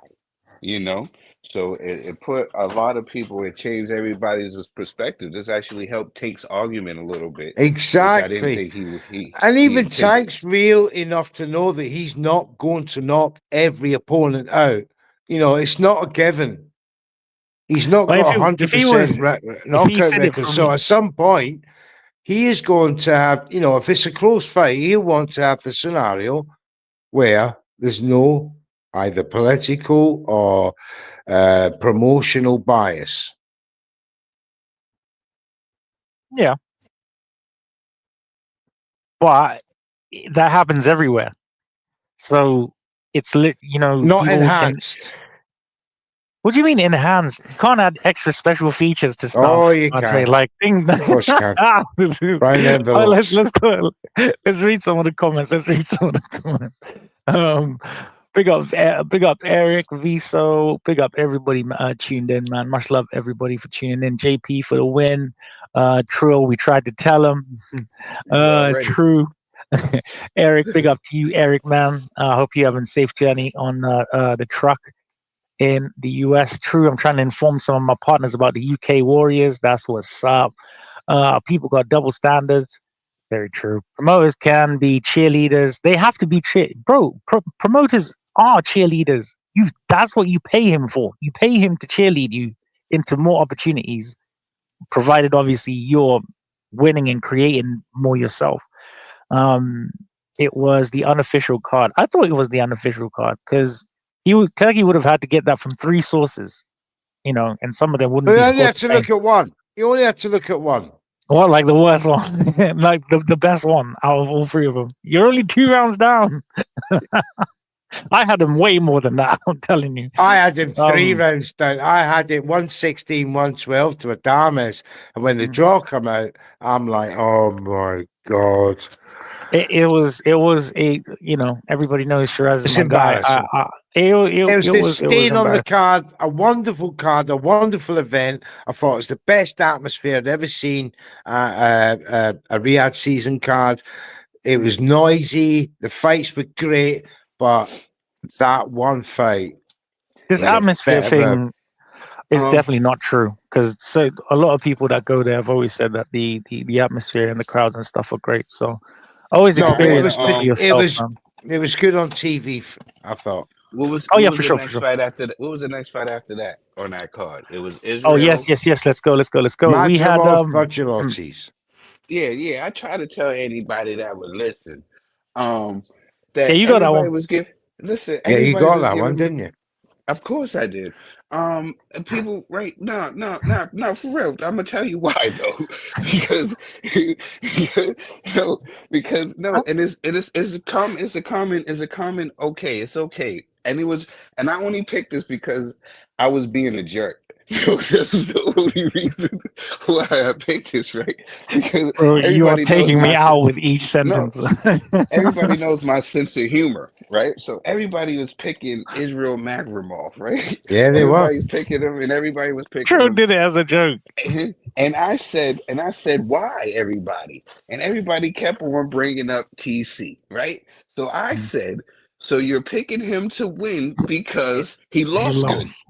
you know? So it put a lot of people, it changed everybody's perspective. This actually helped Tank's argument a little bit, which I didn't Exactly. think And he even intended. Tank's real enough to know that he's not going to knock every opponent out. You know, it's not a given. He's not But got a if he was 100% if he knockout said it record. from So at some point, he is going to have, you know, if it's a close fight, he'll want to have the scenario where there's no either political or promotional bias. yeah, but that happens everywhere. So it's you know, Not people can. enhanced. What do you mean enhanced? You can't add extra special features to Oh, stuff, you Andre. can. Like thing. Of course you can. Brown Oh, envelopes. let's go. Let's read some of the comments. Let's read some of the comments. Um, big up Eric Viso. Big up everybody tuned in, man. Much love everybody for tuning in. JP for the win. Trill, we tried to tell him. You already. True. Eric, big up to you, Eric, man. I hope you having a safe journey on the truck in the US. True, I'm trying to inform some of my partners about the UK Warriors. That's what's up. People got double standards. Very true. Promoters can be cheerleaders. They have to be promoters are cheerleaders. That's what you pay him for. You pay him to cheerlead you into more opportunities, provided obviously you're winning and creating more yourself. It was the unofficial card. I thought it was the unofficial card because Turkey would have had to get that from 3 sources, you know, and some of them wouldn't But be you only scored have the to same. look at one. You only have to look at one. Well, like the worst one, like the best one out of all 3 of them. You're only 2 rounds down. I had him way more than that. I'm telling you. I had him 3 rounds down. I had it 116, 112 to Adames. And when the draw come out, I'm like, oh my God. It was a, you know, everybody knows Shiraz is It's my guy. embarrassing. It It was staying on the embarrassing. card, a wonderful card, a wonderful event. I thought it was the best atmosphere I'd ever seen a Riyadh season card. It was noisy. The fights were great, but that one fight, This was a atmosphere bit of a- thing is definitely not true because so a lot of people that go there have always said that the atmosphere and the crowds and stuff are great. So always no, but experience stuff for yourself, man. it was good on TV. I thought. What Oh yeah, was for the sure, for next sure. fight after that? What was the next fight after that on that card? It was Oh Israel. yes. Let's go. We had Virgil Ortiz. Yeah. I try to tell anybody that would listen. yeah, That you got that everybody one. was giving. Listen, Yeah, you everybody got was that one, giving me. didn't you? Of course I did. People, right? No, for real. I'm gonna tell you why though, because no, because no, and it's a common. Okay, it's okay, and it was, and I only picked this because I was being a jerk. So that's the only reason why I picked this, right? Because Bro, you are everybody knows taking me my out with each no, sentence. everybody knows my sense of humor, right? So everybody was picking Israel Magrimov, right? Yeah, they were. Everybody's picking him, and everybody was picking True him. did it as a joke. And I said, why everybody? And everybody kept on bringing up TC, right? So I said, so you're picking him to win because he He lost good. lost.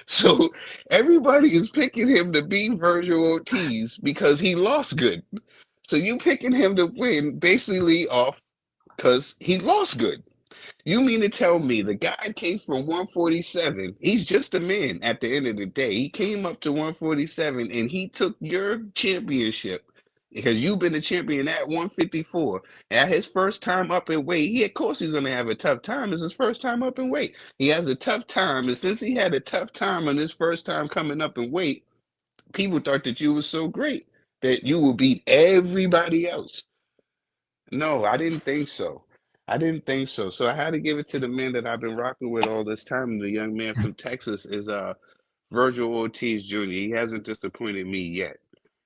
So everybody is picking him to be Virgil Ortiz because he lost good. So you picking him to win basically off because he lost good. You mean to tell me the guy came from 147? He's just a man at the end of the day. He came up to 147 and he took your championship because you've been a champion at 154. At his first time up in weight, of course he's going to have a tough time. It's his first time up in weight. He has a tough time. And since he had a tough time on his first time coming up in weight, people thought that you were so great that you will beat everybody else. No, I didn't think so. I didn't think so. So I had to give it to the man that I've been rocking with all this time. The young man from Texas is Virgil Ortiz Jr. He hasn't disappointed me yet.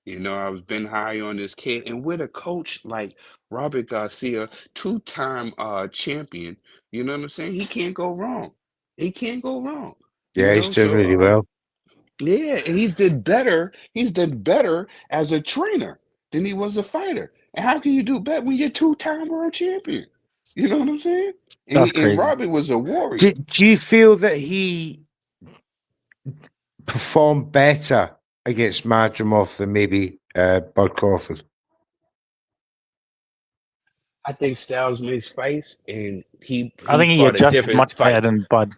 You know, I was been high on this kid, and with a coach like Robert Garcia, two-time champion, you know what I'm saying? He can't go wrong. He can't go wrong. You Yeah, he's know, doing so really well. yeah, and he's did better. He's done better as a trainer than he was a fighter. And how can you do better when you're two-time world champion? You know what I'm saying? That's And crazy. Robert was a warrior. Do you feel that he performed better against Madrimov than maybe Bud Crawford? I think Styles makes fights, and I think he fought a adjusted different much better fight. than Bud.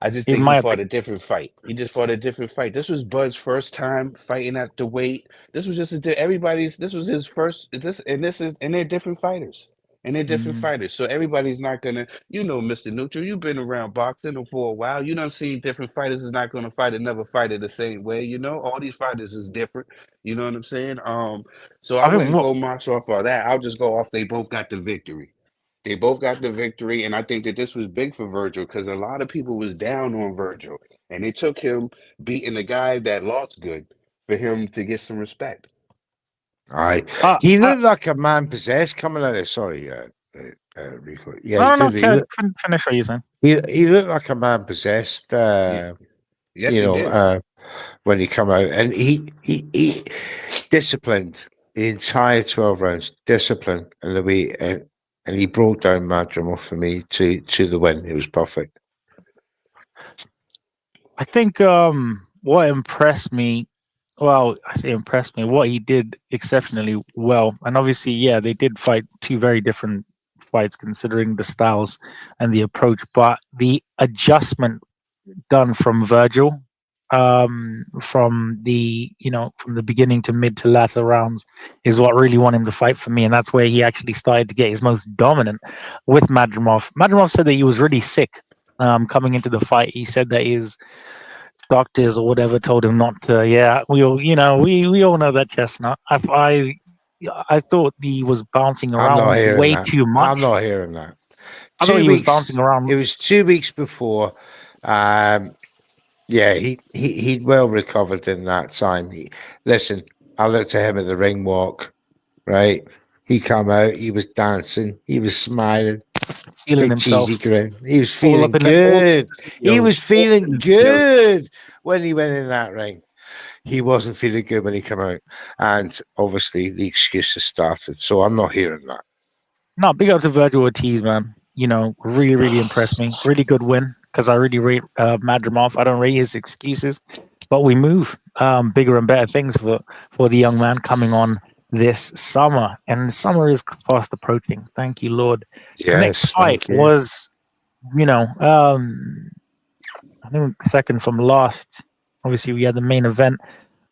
I just In think he my fought opinion. a different fight. He just fought a different fight. This was Bud's first time fighting at the weight. This was just everybody's. This was his first. And they're different fighters. And they're different Mm. fighters. So everybody's not gonna. You know, Mr. Neutral, you've been around boxing for a while. You done seen different fighters is not gonna fight another fighter the same way. You know, all these fighters is different. You know what I'm saying? So I I think wouldn't what go much off of that. I'll just go off. They both got the victory. They both got the victory, and I think that this was big for Virgil because a lot of people was down on Virgil, and it took him beating the guy that lost good for him to get some respect. Aye, uh, he uh, looked like a man possessed coming out of. Sorry, Ricco. Yeah, he no, did. finish what you're saying. He looked like a man possessed. Yeah. Yes, he did. When he come out, and he disciplined the entire 12 rounds, disciplined, and the way and he brought down Madrimov for me to the win. It was perfect. I think what impressed me, well, I say impressed me, what he did exceptionally well, and obviously, yeah, they did fight two very different fights considering the styles and the approach, but the adjustment done from Virgil, from the from the beginning to mid to latter rounds, is what really won him the fight for me, and that's where he actually started to get his most dominant with Madrimov. Madrimov said that he was really sick coming into the fight. He said that his doctors or whatever told him not to. Yeah, we all we all know that chestnut. I thought he was bouncing I'm not around hearing way that. too much. I'm not hearing that. I thought 2 he was weeks. bouncing around. It was 2 weeks before. Yeah, he'd well recovered in that time. Listen, I looked at him at the ring walk, right? He come out, he was dancing, he was smiling, Feeling big himself. cheesy grin. He was All feeling up in good. Yo, He was all feeling in- yo, good when he went in that ring. He wasn't feeling good when he came out, and obviously the excuses started. So I'm not hearing that. No, big up to Virgil Ortiz, man. You know, really, really impressed me. Really good win because I really rate Madrimov. I don't rate his excuses, but we move bigger and better things for the young man coming on this summer, and summer is fast approaching. Thank you, Lord. The next Yes, fight thank you. was, I think second from last. Obviously, we had the main event.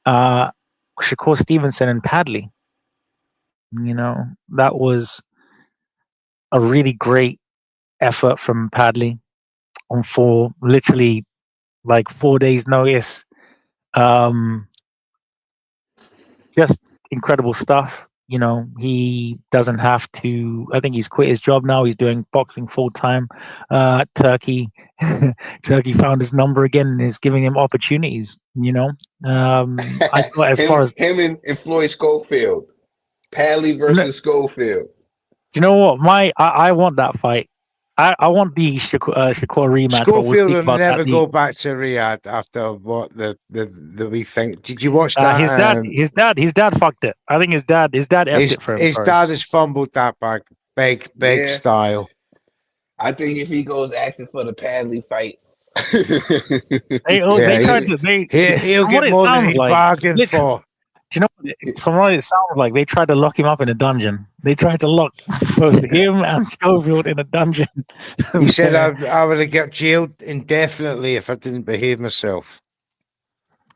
Shakur Stevenson and Padley. You know, that was a really great effort from Padley on literally like 4 days notice. Just incredible stuff. You know, he doesn't have to. I think he's quit his job now. He's doing boxing full time. Turkey, Turkey found his number again and is giving him opportunities. You know, I thought as far as him and Floyd Schofield, Padley versus Schofield. You know what? I want that fight. I want the Shakur rematch. Schofield will never go back to Riyadh after what the we think. Did you watch that? His dad fucked it. I think his dad effed it for him. His dad has fumbled that big Yeah. style. I think if he goes asking for the Padley fight, He'll get more than he bargained for. Do you know, from what it sounds like, they tried to lock him up in a dungeon. They tried to lock both him and Schofield in a dungeon. He said, I would have got jailed indefinitely if I didn't behave myself.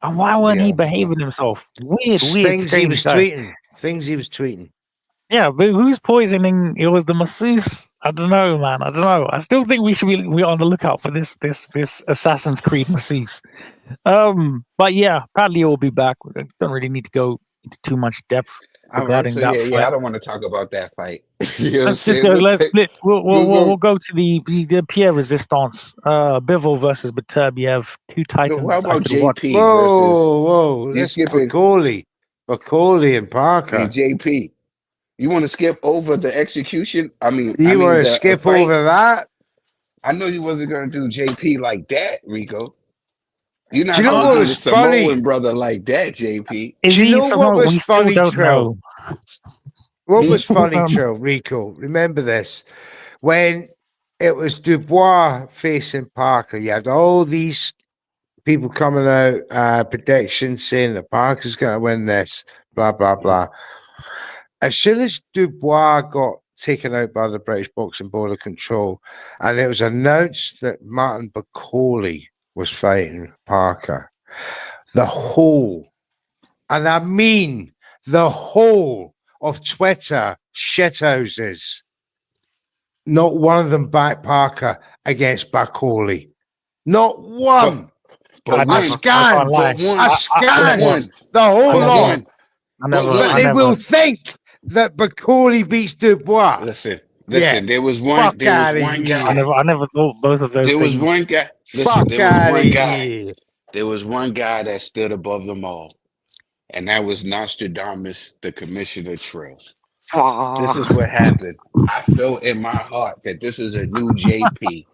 And why wasn't he behaving himself? Weird things he was tweeting. Things he was tweeting. Yeah, but who's poisoning? It was the masseuse. I don't know, man. I don't know. I still think we're on the lookout for this Assassin's Creed masseuse. But yeah, Padley will be back. We don't really need to go into too much depth regarding that fight. Yeah, I don't want to talk about that fight. Let's just go. We'll go to the Pierre Resistance. Bivol versus Beterbiev. Two titans. How about JP? Whoa! Let's Bagoli. Macaulay and Parker. and JP. You want to skip over the execution? I mean Want to the skip fight? over that? I know you wasn't going to do JP like that, Rico. You're Do not you know going what to do the was funny? Samoan brother like that, JP. Is Do you he know what Samoan? was We still funny, don't Trill? know. What Hmm? was funny, Um, Trill, Rico? Remember this. When it was Dubois facing Parker, you had all these people coming out, predictions saying that Parker's going to win this, blah, blah, blah. As soon as Dubois got taken out by the British Boxing Board of Control, and it was announced that Martin Macaulay was fighting Parker, the whole, and I mean the whole of Twitter shithouses, not one of them backed Parker against Macaulay. Not one. But I one, scanned. but one, I but scanned one, the whole but lot. one, I never, but But I they never. will think that Macaulay beats Dubois. listen, Yeah. there was one, Fuck there was outta one here. I guy, never thought both of those there was things. one guy, listen, Fuck there was outta one guy, here. there was one guy that stood above them all, and that was Nostradamus, the Commissioner Trill. This is what happened. I felt in my heart that this is a new JP.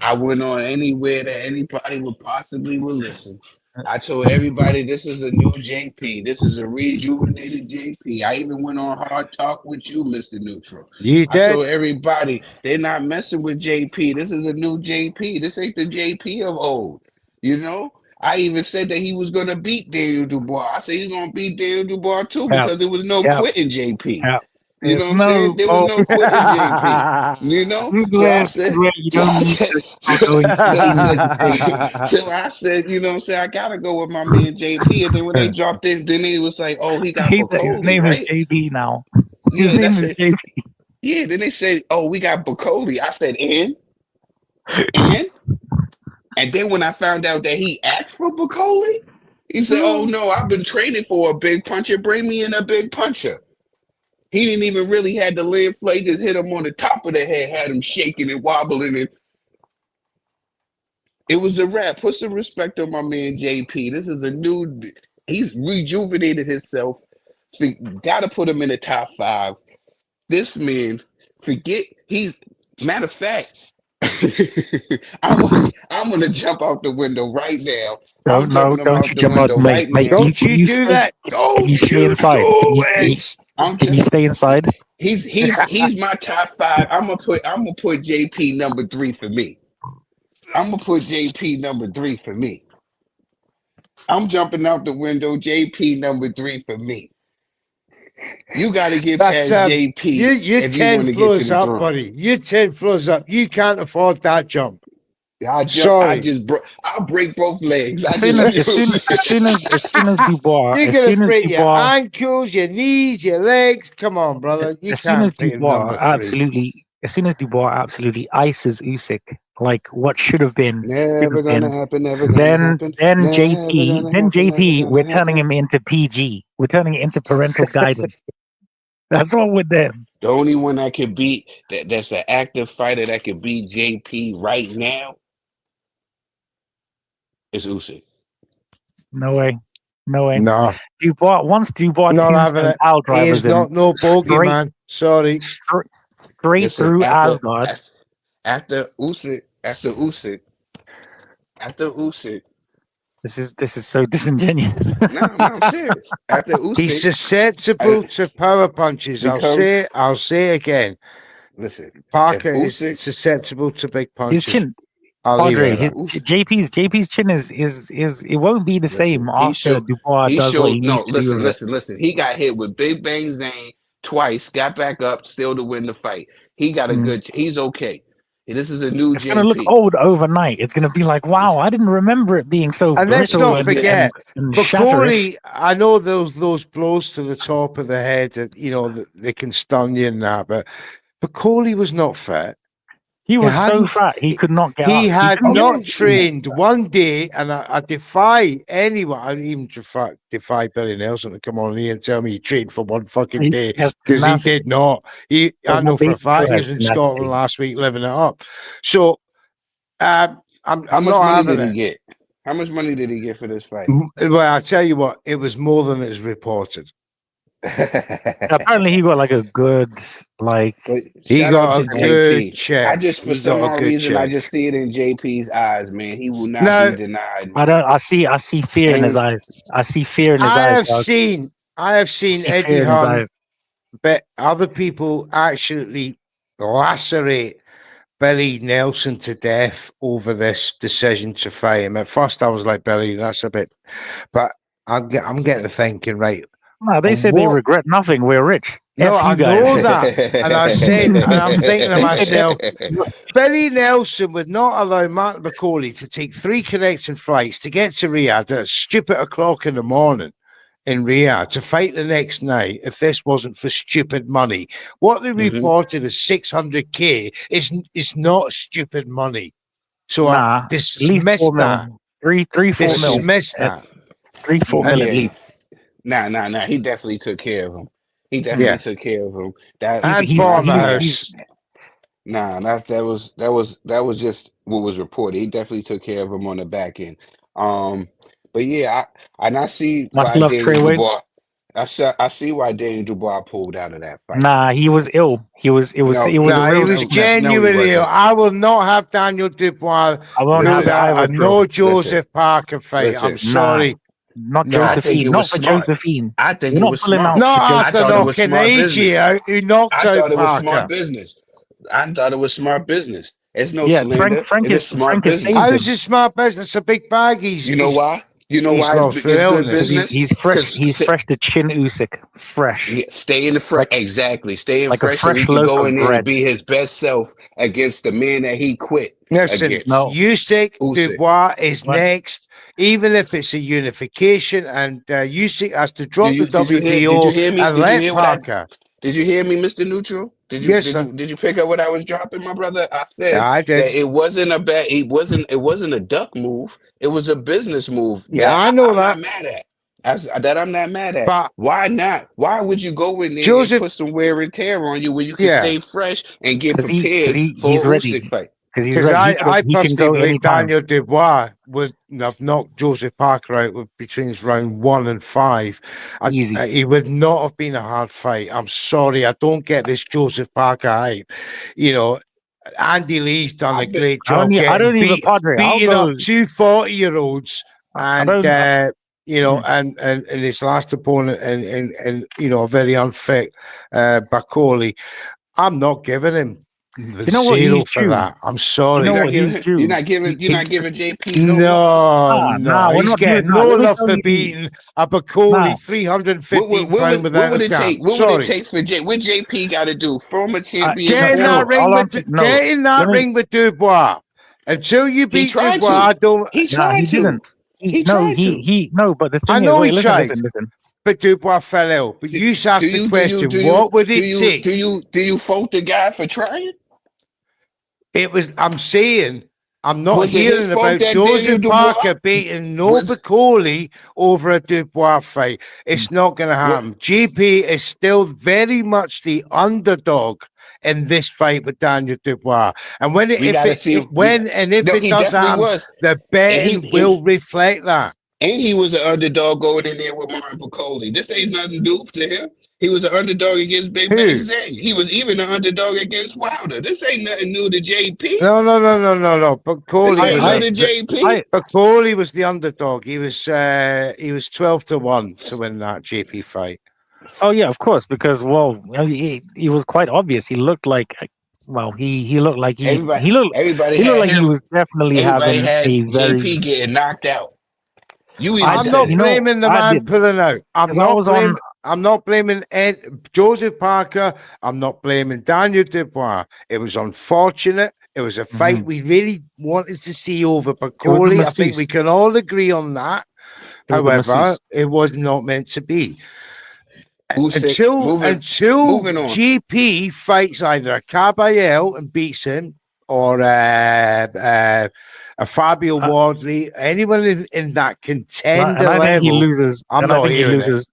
I went on anywhere that anybody would possibly would listen. I told everybody this is a new JP. This is a rejuvenated JP. I even went on Hard Talk with you, Mr. Neutral. You I told did? everybody they're not messing with JP. This is a new JP. This ain't the JP of old. You know? I even said that he was gonna beat Daniel Dubois. I said he's gonna beat Daniel Dubois too Yeah. because there was no Yeah. quitting JP. Yeah. You know what I'm No, saying? There was oh, no quitting JP. You know? this is So I where, said, you so don't I need said, to start going so I said, you know what I'm saying? I gotta go with my man JP. And then when they dropped in, then it was like, oh, he got His Bacoli, name is right? JB now. His Yeah, name that's is it. JB. Yeah, then they said, oh, we got Bacoli. I said, and then when I found out that he asked for Bacoli, he said, oh no, I've been training for a big puncher. Bring me in a big puncher. He didn't even really had the lead play, just hit him on the top of the head, had him shaking and wobbling. And it was a wrap. Put some respect on my man JP. This is a new, he's rejuvenated himself. Gotta put him in the top 5. This man, matter of fact, I'm gonna jump out the window right now. I'm jumping him Don't out you the jump out, window mate. right Mate, now. Don't you do that. Can Don't you stay you inside? do Can it. you stay inside? He's my top 5. I'm gonna put JP number 3 for me. I'm gonna put JP number 3 for me. I'm jumping out the window. JP number 3 for me. You got to get That's past JP you're if you 10 want to get to floors the up, throne. buddy. You're 10 floors up. You can't afford that jump. I Sorry. I'll break both legs. As soon as Dubois, You're as gonna soon as break your Dubois, ankles, your knees, your legs. Come on, brother. You as soon as can't beat Dubois number 3. absolutely ices Usyk, like what should have been, Never gonna happen. Never gonna then happen. then Never JP, gonna then happen, never JP, gonna we're turning happen. him into PG. We're turning it into parental guidance. That's what we're doing. The only one that could beat that's an active fighter that could beat JP right now is Usyk. No way. No way. No, Once Dubois not having tombstone it. pile He drivers is him not no bogey, straight, man. Sorry. straight Listen, through Asgard. after Usyk, This is so disingenuous. no, I'm serious. After He's Usyk, susceptible to power punches. I'll say it again. listen, Parker if is Usyk- susceptible to big His punches. chin, I'll leave Padre, it his at that. JP's chin is it won't be the same after Dubois does what he needs to do with it. listen. He got hit with Big Bang Zane twice, got back up, still to win the fight. He got a good. He's okay. This is a new It's JP. gonna look old overnight. It's gonna be like, wow, I didn't remember it being so And let's brittle not forget, and Macaulay, shatterish. I know those blows to the top of the head that they can stun you and that, but Macaulay was not fit. He was so fat he could not get up. He had couldn't get not up. trained one day, and I defy anyone, I even defy Billy Nelson to come on here and tell me he trained for one fucking day, because he did not. I know for a fact he was in Scotland last week living it up. So I'm How not much money having did he it. get? How much money did he get for this fight? Well, I tell you what, it was more than is reported. Apparently, he got like a good like. But He shout got out a to good JP. check. I just, for He some got a odd good reason, I check. just see it in JP's eyes, man. He will not No. be denied, I man. don't. I see fear in his And eyes. I see fear in his I eyes. have Dog. seen I see Eddie fear in his Hearn eyes. but other people actually lacerate Billy Nelson to death over this decision to fight him. At first, I was like, Billy, that's a bit, but I'm getting to thinking, right? No, they say they what? regret nothing. We're rich. No, F you I guys. know that, and I said, and I'm thinking to They say myself, that- Billy Nelson would not allow Martin McCauley to take 3 connecting flights to get to Riyadh at stupid o'clock in the morning in Riyadh to fight the next night if this wasn't for stupid money. What they reported as 600K is not stupid money. So nah, I at least dismiss 4 that. mil. 3, 4 mil. Dismiss that. 3, 4 mil at Yeah. least. Nah. He definitely took care of him. He Yeah. definitely took care of him. That And he's- bought the he's- house. Nah, that was just what was reported. He definitely took care of him on the back end. But yeah, I see Much why love, Daniel Trey Wayne. Dubois. I see why Daniel Dubois pulled out of that fight. Nah, he was ill. It was No, a Nah, real he was illness. genuinely ill. wasn't. I will not have Daniel Dubois I won't have pulled it out either, a no True. Joseph Parker fight. I'm listen. sorry. Not No, I think Josephine. it Not was for smart. Josephine. I think We're it not was pulling smart. out Not for after thought it was knocking smart AG business. out, who knocked I out thought it was smart Parker. business. I thought it was smart business. It's no Yeah, slander. Frank It's is just smart Frank is business. saved How's him it smart business? A big bag. You know why? You know he's why lost it's for good illness. because business? he's fresh. 'Cause He's fresh to chin Usyk. Fresh. Yeah, stay in the fresh. Exactly. Stay in Like a fresh so he fresh can loaf go of in there bread. and be his best self against the man that he quit Listen, against. No. Usyk Dubois is What? next, even if it's a unification, and Usyk has to drop Did you the hear- did WBO you hear me? and Did you let hear what I- Parker. Did you hear me, Mr. Neutral? Yes, sir. Did you pick up what I was dropping, my brother? I said Yeah, I did. that it wasn't a bad. It wasn't a duck move. It was a business move. Yeah, that I know I'm that. not mad at. I'm not mad at. But Why not? Why would you go in there Joseph- and put some wear and tear on you when you can Yeah. stay fresh and get 'Cause prepared he's for a ready. Usyk fight? Because he's because ready. I He can personally go believe anytime. Daniel Dubois would have knocked Joseph Parker out between round 1 and 5. Easy. He would not have been a hard fight. I'm sorry, I don't get this Joseph Parker hype. You know, Andy Lee's done a great job I don't even, Padre. I'll beating go. up 2 40-year-olds I don't. and you know, and his last opponent and you know, a very unfit Bakoli. I'm not giving him You know what? zero He's for due. that. I'm sorry. You know You're what? not He's giving. due. You're not giving. You're He- not giving JP No, no. Nah, we're he's not getting doing that. no Let me love tell for you. beating a Bakoli Nah. 315 What pound without would a it gap. take? What Sorry. would it take for what JP got to do? Former champion. Get in No, that ring all with I'm saying- no. get in that Let me- ring with Dubois. Until you He beat tried Dubois, to. I don't. He Nah, tried he to. didn't. He tried to. No, but the thing I is, know wait, he listen, tried. listen. But Dubois fell ill. But you asked the question: what would it take? Do you fault the guy for trying? It was. I'm saying. I'm not Was it his hearing fault about that Daniel Joseph Dubois- Parker beating no Was- Bakoli over a Dubois fight. It's not going to happen. GP is still very much the underdog in this fight with Daniel Dubois. And when it, We if gotta it, see- it when and if No, it he does definitely happen, was. the betting he- will reflect that. And he was an underdog going in there with Martin Bakoli. This ain't nothing new to him. He was an underdog against Big Who? Bang Zang. He was even an underdog against Wilder. This ain't nothing new to JP. No. This Bakoli ain't was new to JP. Bakoli was the underdog. He was 12-1 to win that JP fight. Oh yeah, of course, because he was quite obvious. He looked like, he looked like Everybody he looked had like he him. was definitely Everybody having had a very. JP getting knocked out. You even I I'm said- not you know, blaming the I man did. pulling out. Because I'm not blaming Joseph Parker. I'm not blaming Daniel Dubois. It was unfortunate. It was a fight we really wanted to see over Bakoli. I think masseuse. we can all agree on that. It was the However, masseuse. it was not meant to be. Usyk, Until moving on. GP fights either a Caballero and beats him, or a Fabio Wardley, anyone in that contender And I think he level. loses. I'm and I not think he hearing it. loses.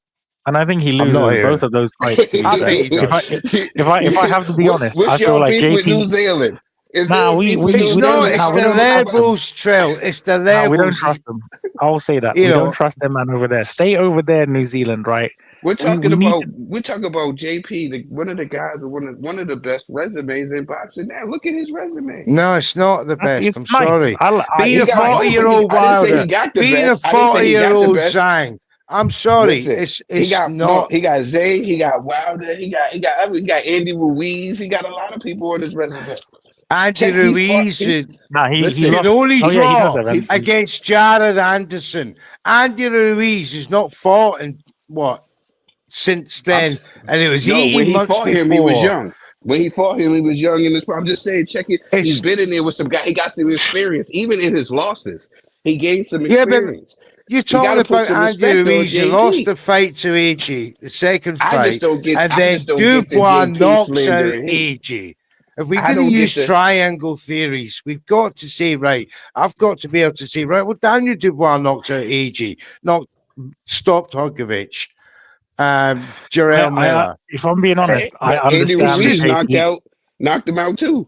And I think he I'm not loses hearing both it. of those fights. To be I fair. think he does. If I have to be honest, What's I feel your like beef with New JP. Zealand? Is Nah, there we people we, It's we doing don't. not. that? Nah, It's we the don't trust them. levels, Trill. It's the Nah, we don't levels. trust them. I'll say that You we don't know, trust them, man, over there. Stay over there, New Zealand, right? We're We talking we need about to. JP, one of the guys with one of the best resumes in boxing. Now look at his resume. no, it's not the That's best. it's I'm nice. sorry. Being He a It's got. I nice. didn't say 40-year-old I didn't say he Wilder, got the being a best. I didn't say he got the 40-year-old best. Zhang. I'm sorry. Listen, It's not. He got Zay, he got Wilder, he got Andy Ruiz, he got a lot of people on his resume. Andy Check he's fought. Ruiz Nah, he Listen, can lost. only Oh yeah, he does draw have MVP. against Jared Anderson. Andy Ruiz has not fought in what since I'm, then, and it was no, when 18 he months fought him, he was before. young. When he fought him, he was young in this. I'm just saying, check it. He's It's been in there with some guy. He got some experience, even in his losses. He gained some yeah, but experience. you're You got talking to put about some Andy respect on Ruiz. You lost JP. the fight to AG, the second I just fight, don't get. and I just then don't get the Dubois JP knocks out slander and hate. AG. If we're I going to don't use get the. triangle theories, we've got to say, right, I've got to be able to say, right, well, Daniel Dubois knocked out AG, stopped Hogovich, Jarrell Miller. If I'm being honest, I But Andy understand the Ruiz JP. knocked him out too.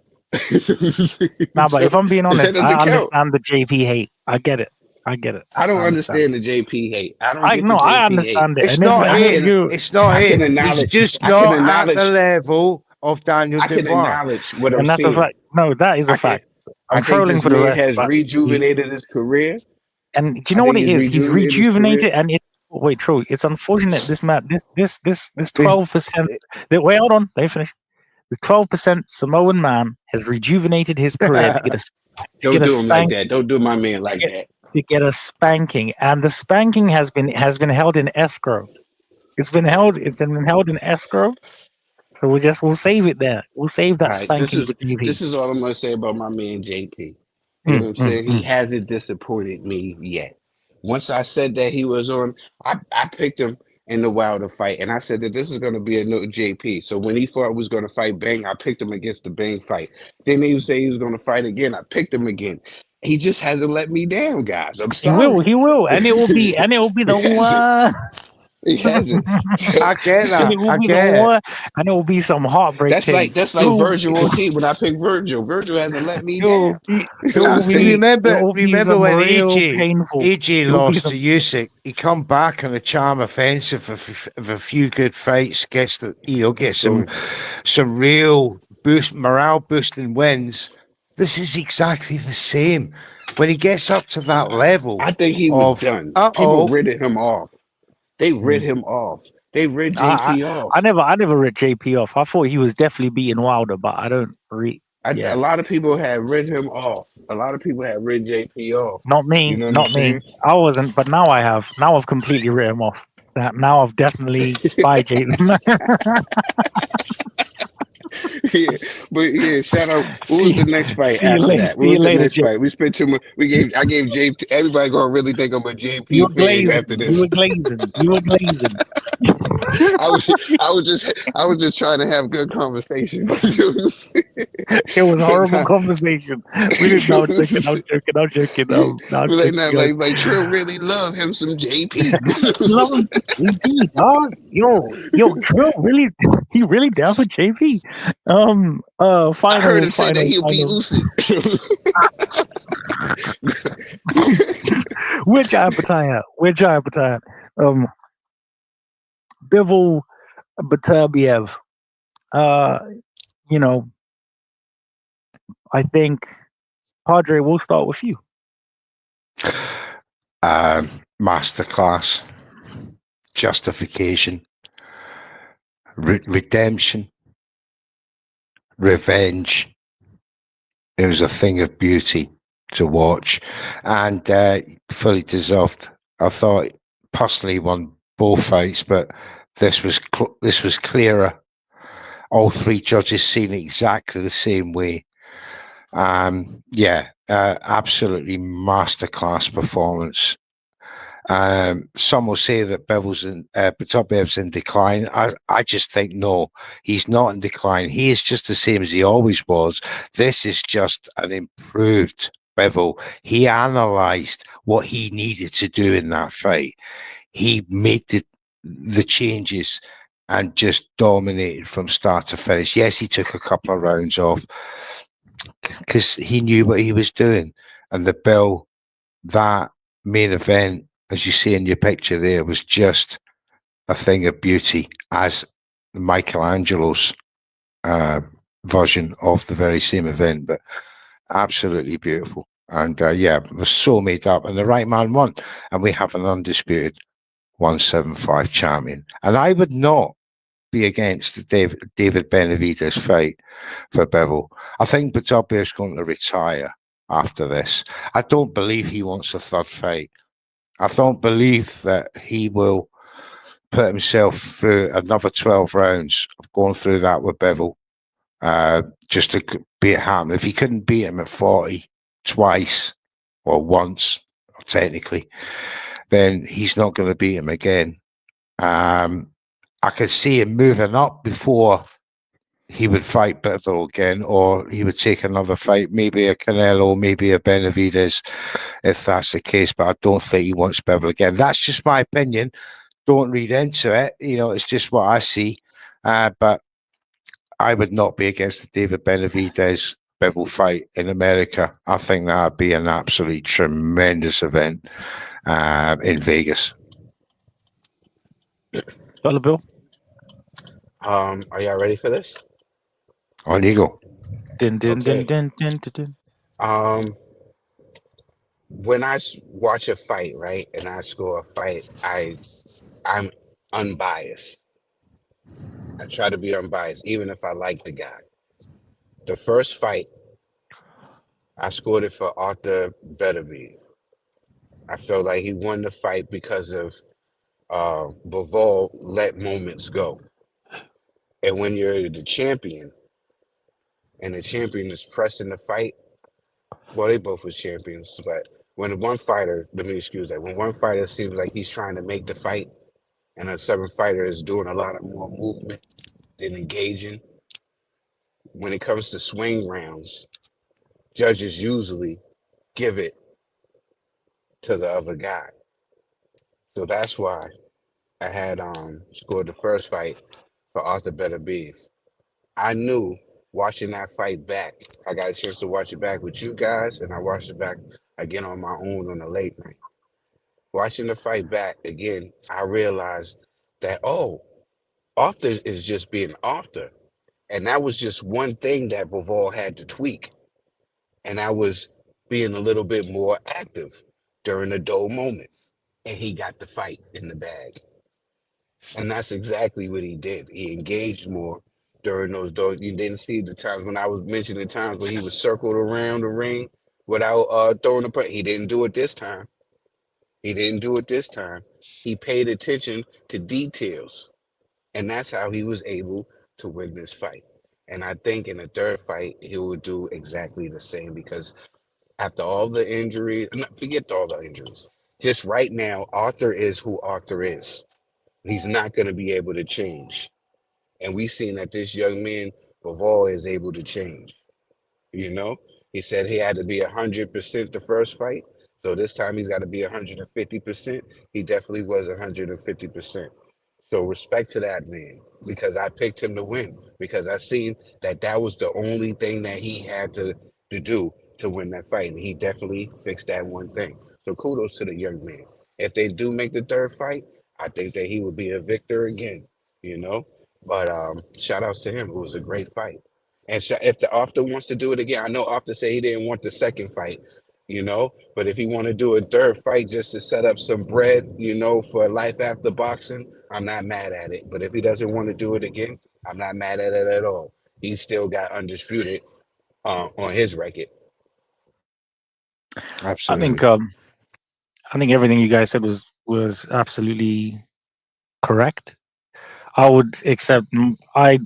Nah, but So if I'm being that honest, I doesn't count. understand the JP hate. I get it. I get it. I don't I understand. understand the JP hate. I don't I get the no, I JP hate. understand it. It's And if not and if hate. you, It's not I can hate. He's acknowledge. just I can not at the acknowledge. level of Daniel I can Dubois. acknowledge what I'm and that's a seeing. fact. No, that is I a can. fact. I I'm think trolling this for the man rest, has but he, rejuvenated his career. and do you I know what think it he's is? He's rejuvenated his career. rejuvenated, and it. Wait, true. It's unfortunate. This man, this There's 12%. Wait, hold on. Let me finish. The 12% Samoan man has rejuvenated his career to get a Don't do him like spank that. Don't do my man like get, that. to get a spanking, and the spanking has been held in escrow. It's been held in escrow. So we'll save it there. We'll save All that right, spanking for JP. this is all I'm gonna say about my man JP. You know what I'm saying? He hasn't disappointed me yet. Once I said that he was on, I picked him in the Wilder fight, and I said that this is going to be a no JP. So when he thought he was going to fight Bang, I picked him against the Bang fight. Then he would say he was going to fight again. I picked him again. He just hasn't let me down, guys. I'm sorry. He will, and it will be the He hasn't. one. He hasn't. I get And that. it will I be get the it. one, and it will be some heartbreaking. That's like Virgil Ortiz when I picked Virgil. Virgil hasn't let me down. You It will be remember some when real AJ painful. AJ It will be lost some. to Usyk? He come back on the charm offensive of a few good fights, gets some real morale boosting wins. This is exactly the same. When he gets up to that level, I think he was done. People ridded him off. They rid him off. They rid JP off. I never read JP off. I thought he was definitely beating Wilder, but I don't read. A lot of people had rid him off. A lot of people had rid JP off. Not me. You know what not I'm me. saying? I wasn't, but now I have. Now I've completely written him off. Now I've definitely by JP. Yeah, but yeah, shout out. What was the next fight after that? What was the next fight? We spent too much. I gave JP. Everybody gonna really think I'm a You were JP fan glazing. after this. You were glazing. I was just trying to have good conversation. It was a horrible conversation. We didn't know. I'm joking. Like Trill really love him some JP. Loves JP, dog. Yo, Trill really, he really down with JP. I heard him say that he'll beat Usyk. Which appetite? Bivol Beterbiev. I think, Padre, we'll start with you. Masterclass, justification, redemption, revenge. It was a thing of beauty to watch, and fully deserved. I thought personally won both fights, but this was clearer. All three judges seen it exactly the same way. Absolutely masterclass performance. Some will say that Beterbiev's in decline. I just think no, he's not in decline. He is just the same as he always was. This is just an improved Bivol. He analysed what he needed to do in that fight. He made the changes and just dominated from start to finish. Yes, he took a couple of rounds off. because he knew what he was doing. And the Bill, that main event, as you see in your picture there, was just a thing of beauty, as Michelangelo's version of the very same event, but absolutely beautiful. And yeah, it was so made up, and the right man won, and we have an undisputed 175 champion. And I would not be against the David Benavidez fight for Bevel. I think Beterbiev is going to retire after this. I don't believe he wants a third fight. I don't believe that he will put himself through another 12 rounds of going through that with Bevel just to beat him. If he couldn't beat him at 40 twice or once, or technically, then he's not going to beat him again. I could see him moving up before he would fight Bevel again, or he would take another fight, maybe a Canelo, maybe a Benavidez, if that's the case. But I don't think he wants Bevel again. That's just my opinion. Don't read into it. You know, it's just what I see. But I would not be against the David Benavidez Bevel fight in America. I think that would be an absolutely tremendous event in Vegas. Dollar Bill. Are y'all ready for this? On you go. Din, din, Okay. din, din, din, din. When I watch a fight, right, and I score a fight, I'm unbiased. I try to be unbiased, even if I like the guy. The first fight, I scored it for Arthur Beterbiev. I felt like he won the fight because of Bivol let moments go. And when you're the champion, and the champion is pressing the fight, well, they both were champions, but when one fighter, let me excuse that, when one fighter seems like he's trying to make the fight, and a seventh fighter is doing a lot of more movement than engaging, when it comes to swing rounds, judges usually give it to the other guy. So that's why I had scored the first fight for Arthur Beterbiev. I knew watching that fight back, I got a chance to watch it back with you guys, and I watched it back again on my own on a late night. Watching the fight back again, I realized that, oh, Arthur is just being Arthur. And that was just one thing that Bivol had to tweak. And I was being a little bit more active during the dull moments. And he got the fight in the bag. And that's exactly what he did. He engaged more during those dull. You didn't see the times when I was mentioning times when he was circled around the ring without throwing the punch. He didn't do it this time. He didn't do it this time. He paid attention to details. And that's how he was able to win this fight. And I think in the third fight, he will do exactly the same, because after all the injuries, forget all the injuries, just right now, Arthur is who Arthur is. He's not going to be able to change. And we've seen that this young man, Bivol, is able to change. You know, he said he had to be 100% the first fight. So this time he's got to be 150%. He definitely was 150%. So respect to that man, because I picked him to win, because I seen that that was the only thing that he had to do to win that fight. And he definitely fixed that one thing. So kudos to the young man. If they do make the third fight, I think that he would be a victor again, you know? But shout outs to him. It was a great fight. And if the Arthur wants to do it again, I know Arthur said he didn't want the second fight, you know, but if he want to do a third fight just to set up some bread, you know, for life after boxing, I'm not mad at it. But if he doesn't want to do it again, I'm not mad at it at all. He still got undisputed on his record. Absolutely. I think everything you guys said was absolutely correct. I would accept. I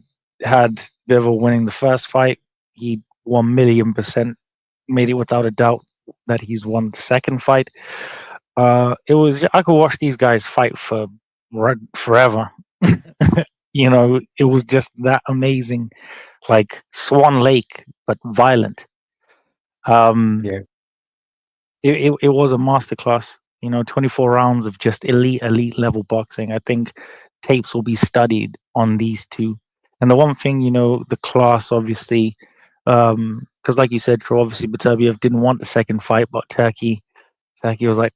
had Bivol winning the first fight. He 1,000,000% made it without a doubt that he's won the second fight. It was, I could watch these guys fight for forever. You know, it was just that amazing, like Swan Lake, but violent. Yeah. It was a masterclass. You know, 24 rounds of just elite level boxing. I think tapes will be studied on these two. And the one thing, you know, the class, obviously, Because like you said, Trill, obviously Beterbiev didn't want the second fight, but Turkey was like,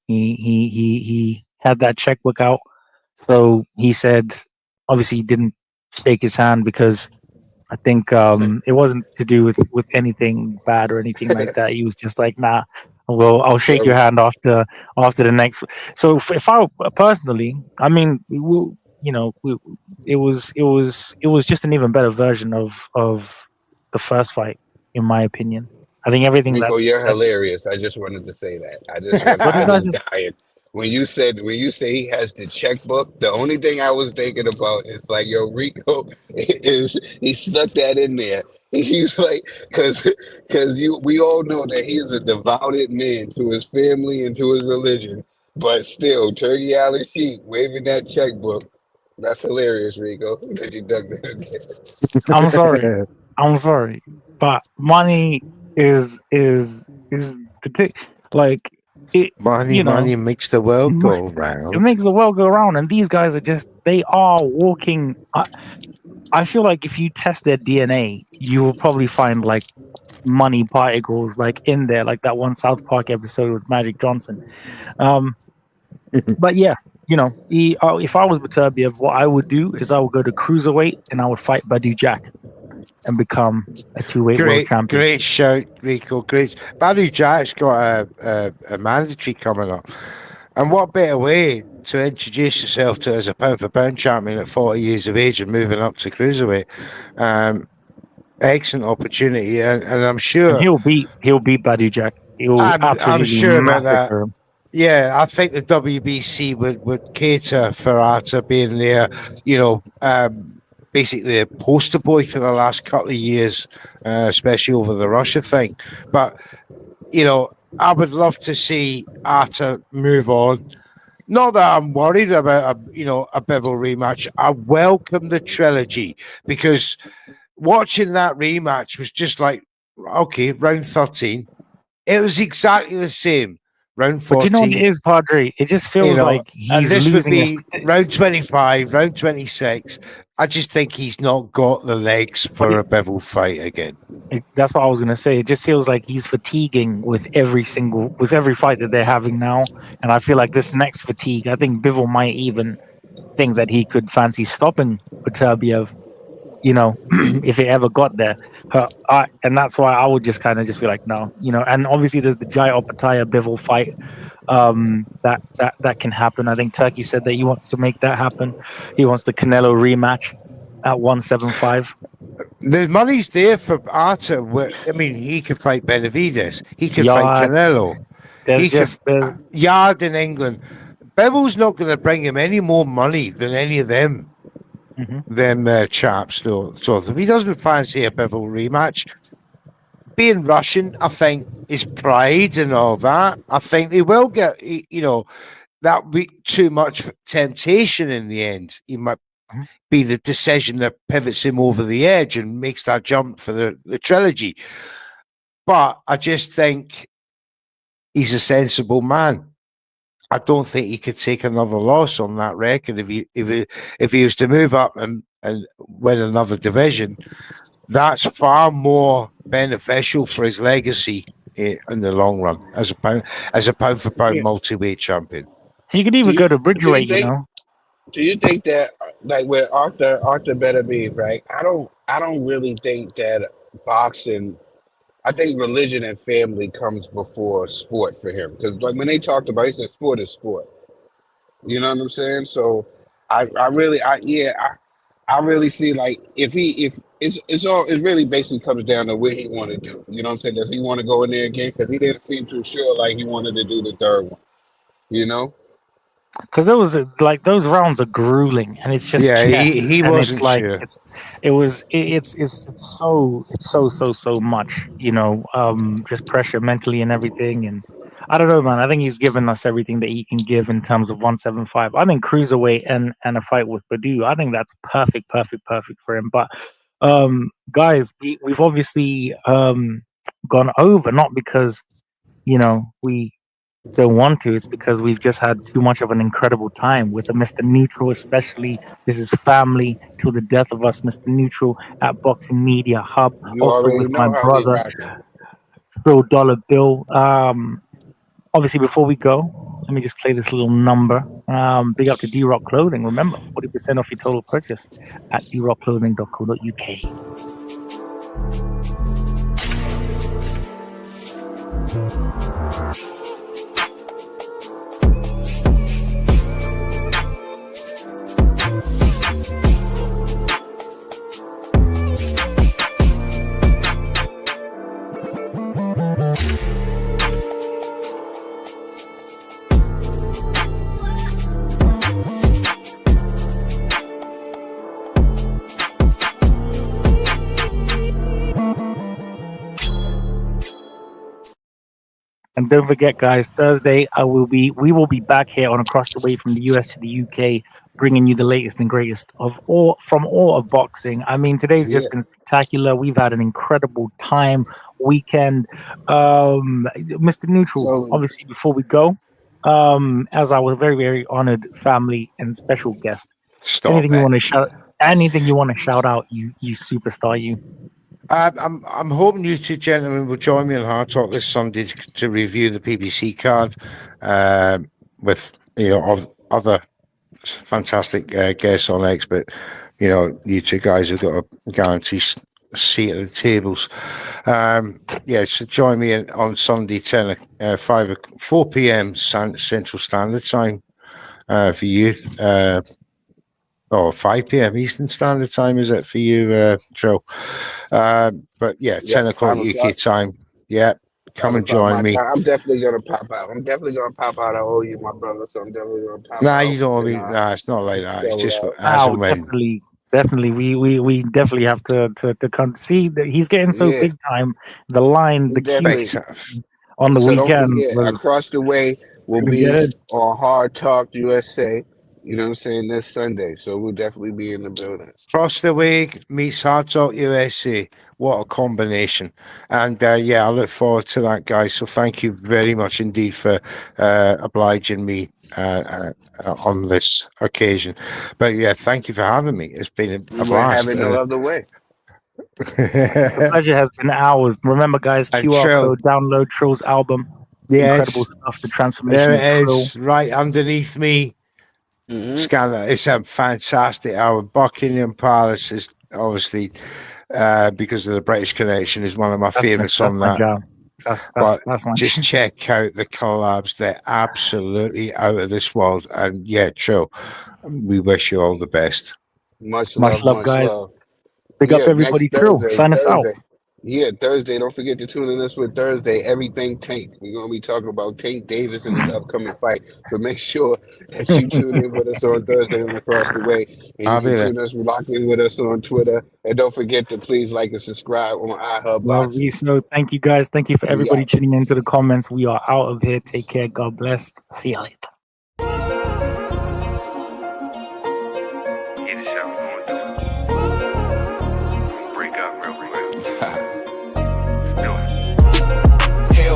he had that checkbook out. So he said, obviously he didn't shake his hand because I think it wasn't to do with anything bad or anything like that. He was just like, nah, well, I'll shake your Yo, hand after the next. So if I personally, I mean, it was just an even better version of the first fight, in my opinion. I think everything Rico, that's you're that. hilarious. I just wanted to say that. What I did I was just? dying. When you say he has the checkbook, the only thing I was thinking about is like, yo, Rico is he snuck that in there. He's like, cause we all know that he is a devoted man to his family and to his religion, but still, Turkey Alley Sheik waving that checkbook. That's hilarious, Rico. That you dug that in there. I'm sorry. I'm sorry, but money is the thing. Like it, Money, you know, money makes the world go it round. makes the world go around, and these guys are they are walking. I feel like if you test their DNA, you will probably find like money particles like in there, like that one South Park episode with Magic Johnson. Um, but yeah, if I was Beterbiev, what I would do is I would go to cruiserweight and I would fight Badu Jack and become a two-weight world champion. Great shout, Rico. Great. Barry Jack's got a mandatory coming up. And what better way to introduce yourself to as a pound for pound champion at 40 years of age and moving up to cruiserweight? Excellent opportunity, and I'm And sure he'll beat Badu Jack. He'll I'm absolutely sure about that. massacre him. Yeah, I think the WBC would cater for Arta being there, basically a poster boy for the last couple of years, especially over the Russia thing. But, I would love to see Arta move on. Not that I'm worried about a Bivol rematch. I welcome the trilogy because watching that rematch was just like, okay, round 13. It was exactly the same. Round But you know what it 14, is, Padre? It just feels like and he's this would losing his. be round 25, round 26. I just think he's not got the legs But for a Bivol fight again. that's what I was gonna say. It just feels like he's fatiguing with every fight that they're having now, and I feel like this next fatigue. I think Bivol might even think that he could fancy stopping Beterbiev, if it ever got there. And that's why I would just kind of just be like, no, and obviously there's the Jai Opataya Bivol fight that can happen. I think Turkey said that he wants to make that happen. He wants the Canelo rematch at 175. The money's there for Arta. I mean, he could fight Benavides. He could fight Yard. Canelo. There's Yard in England. Bivol's not going to bring him any more money than any of them. Them chaps, though. So if he doesn't fancy a Bivol rematch, being Russian, I think, is pride and all that. I think they will get, that would be too much temptation in the end. He might be the decision that pivots him over the edge and makes that jump for the trilogy. But I just think he's a sensible man. I don't think he could take another loss on that record if he was to move up and win another division. That's far more beneficial for his legacy in the long run as a pound for pound multi-weight champion. He could even go to bridgeweight, Do you think that like with Arthur better be right? I don't really think that boxing. I think religion and family comes before sport for him because like when they talked about, it, he said sport is sport. You know what I'm saying? So I really see like if it really basically comes down to what he want to do. You know what I'm saying? Does he want to go in there again? Because he didn't seem too sure like he wanted to do the third one. You know? Because there was like those rounds are grueling, and it's just he and wasn't it's like sure. it's so much, just pressure mentally and everything. And I don't know, man. I think he's given us everything that he can give in terms of 175. I think cruiserweight and a fight with Badu. I think that's perfect for him. But guys, we've obviously gone over, not because we don't want to, it's because we've just had too much of an incredible time with a Mr. Neutral, especially. This is family till the death of us, Mr. Neutral at Boxing Media Hub. You Also already with my know how we brother, rocking. Trill Dollar Bill. Obviously, before we go, let me just play this little number. Big up to D-Rock Clothing. Remember, 40% off your total purchase at drockclothing.co.uk. And don't forget, guys, Thursday we will be back here on Across the Way from the US to the UK, bringing you the latest and greatest of all of boxing. I mean, today's just been spectacular. We've had an incredible weekend. Mr. Neutral, So obviously, before we go, as our very, very honored family and special guest, Stop anything it. you want to shout out, you superstar, you. I'm hoping you two gentlemen will join me on Hard Talk this Sunday to review the PBC card with other fantastic guests on X. But you two guys have got a guaranteed seat at the tables. So join me on Sunday 4 p.m. Central Standard Time for you. Or 5 p.m. Eastern Standard Time, is it for you, Trill? But 10 o'clock UK time. Yeah, come and join me. I'm definitely gonna pop out. I owe you, my brother, so I'm definitely gonna pop out. Nah, you don't owe me. Nah, it's not like that. It's just as and when. Definitely, we definitely have to come see that he's getting so big time. The line, the key on the weekend was Across the Way will be on Hard Talk USA. You know what I'm saying? This Sunday. So we'll definitely be in the building. Across the Way meets Hard Talk USA. What a combination. And I look forward to that, guys. So thank you very much indeed for obliging me on this occasion. But thank you for having me. It's been a blast. Having no other way. The pleasure has been ours. Remember, guys, QR code, download Trill's album. Incredible stuff. The transformation. There it is, right underneath me. Scanner. It's a fantastic album. Buckingham Palace is obviously because of the British connection is one of my favorites on that. That's my just check out the collabs. They're absolutely out of this world. And Trill, we wish you all the best. Much love, guys. Big up everybody. Trill, sign us out. Yeah, Thursday. Don't forget to tune in us with Thursday. Everything Tank. We're going to be talking about Tank Davis in his upcoming fight. But make sure that you tune in with us on Thursday on Across the Way. And you can tune us, lock in with us on Twitter. And don't forget to please like and subscribe on iHub Boxing. So thank you, guys. Thank you for everybody tuning into the comments. We are out of here. Take care. God bless. See you later.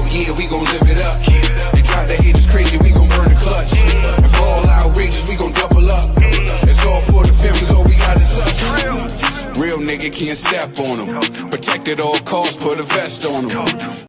Yeah, we gon' live it up. They drive the haters crazy, we gon' burn the clutch. And ball outrageous, we gon' double up. It's all for the fam, cause all we got is us. Real nigga can't step on them. Protect at all costs, put a vest on them.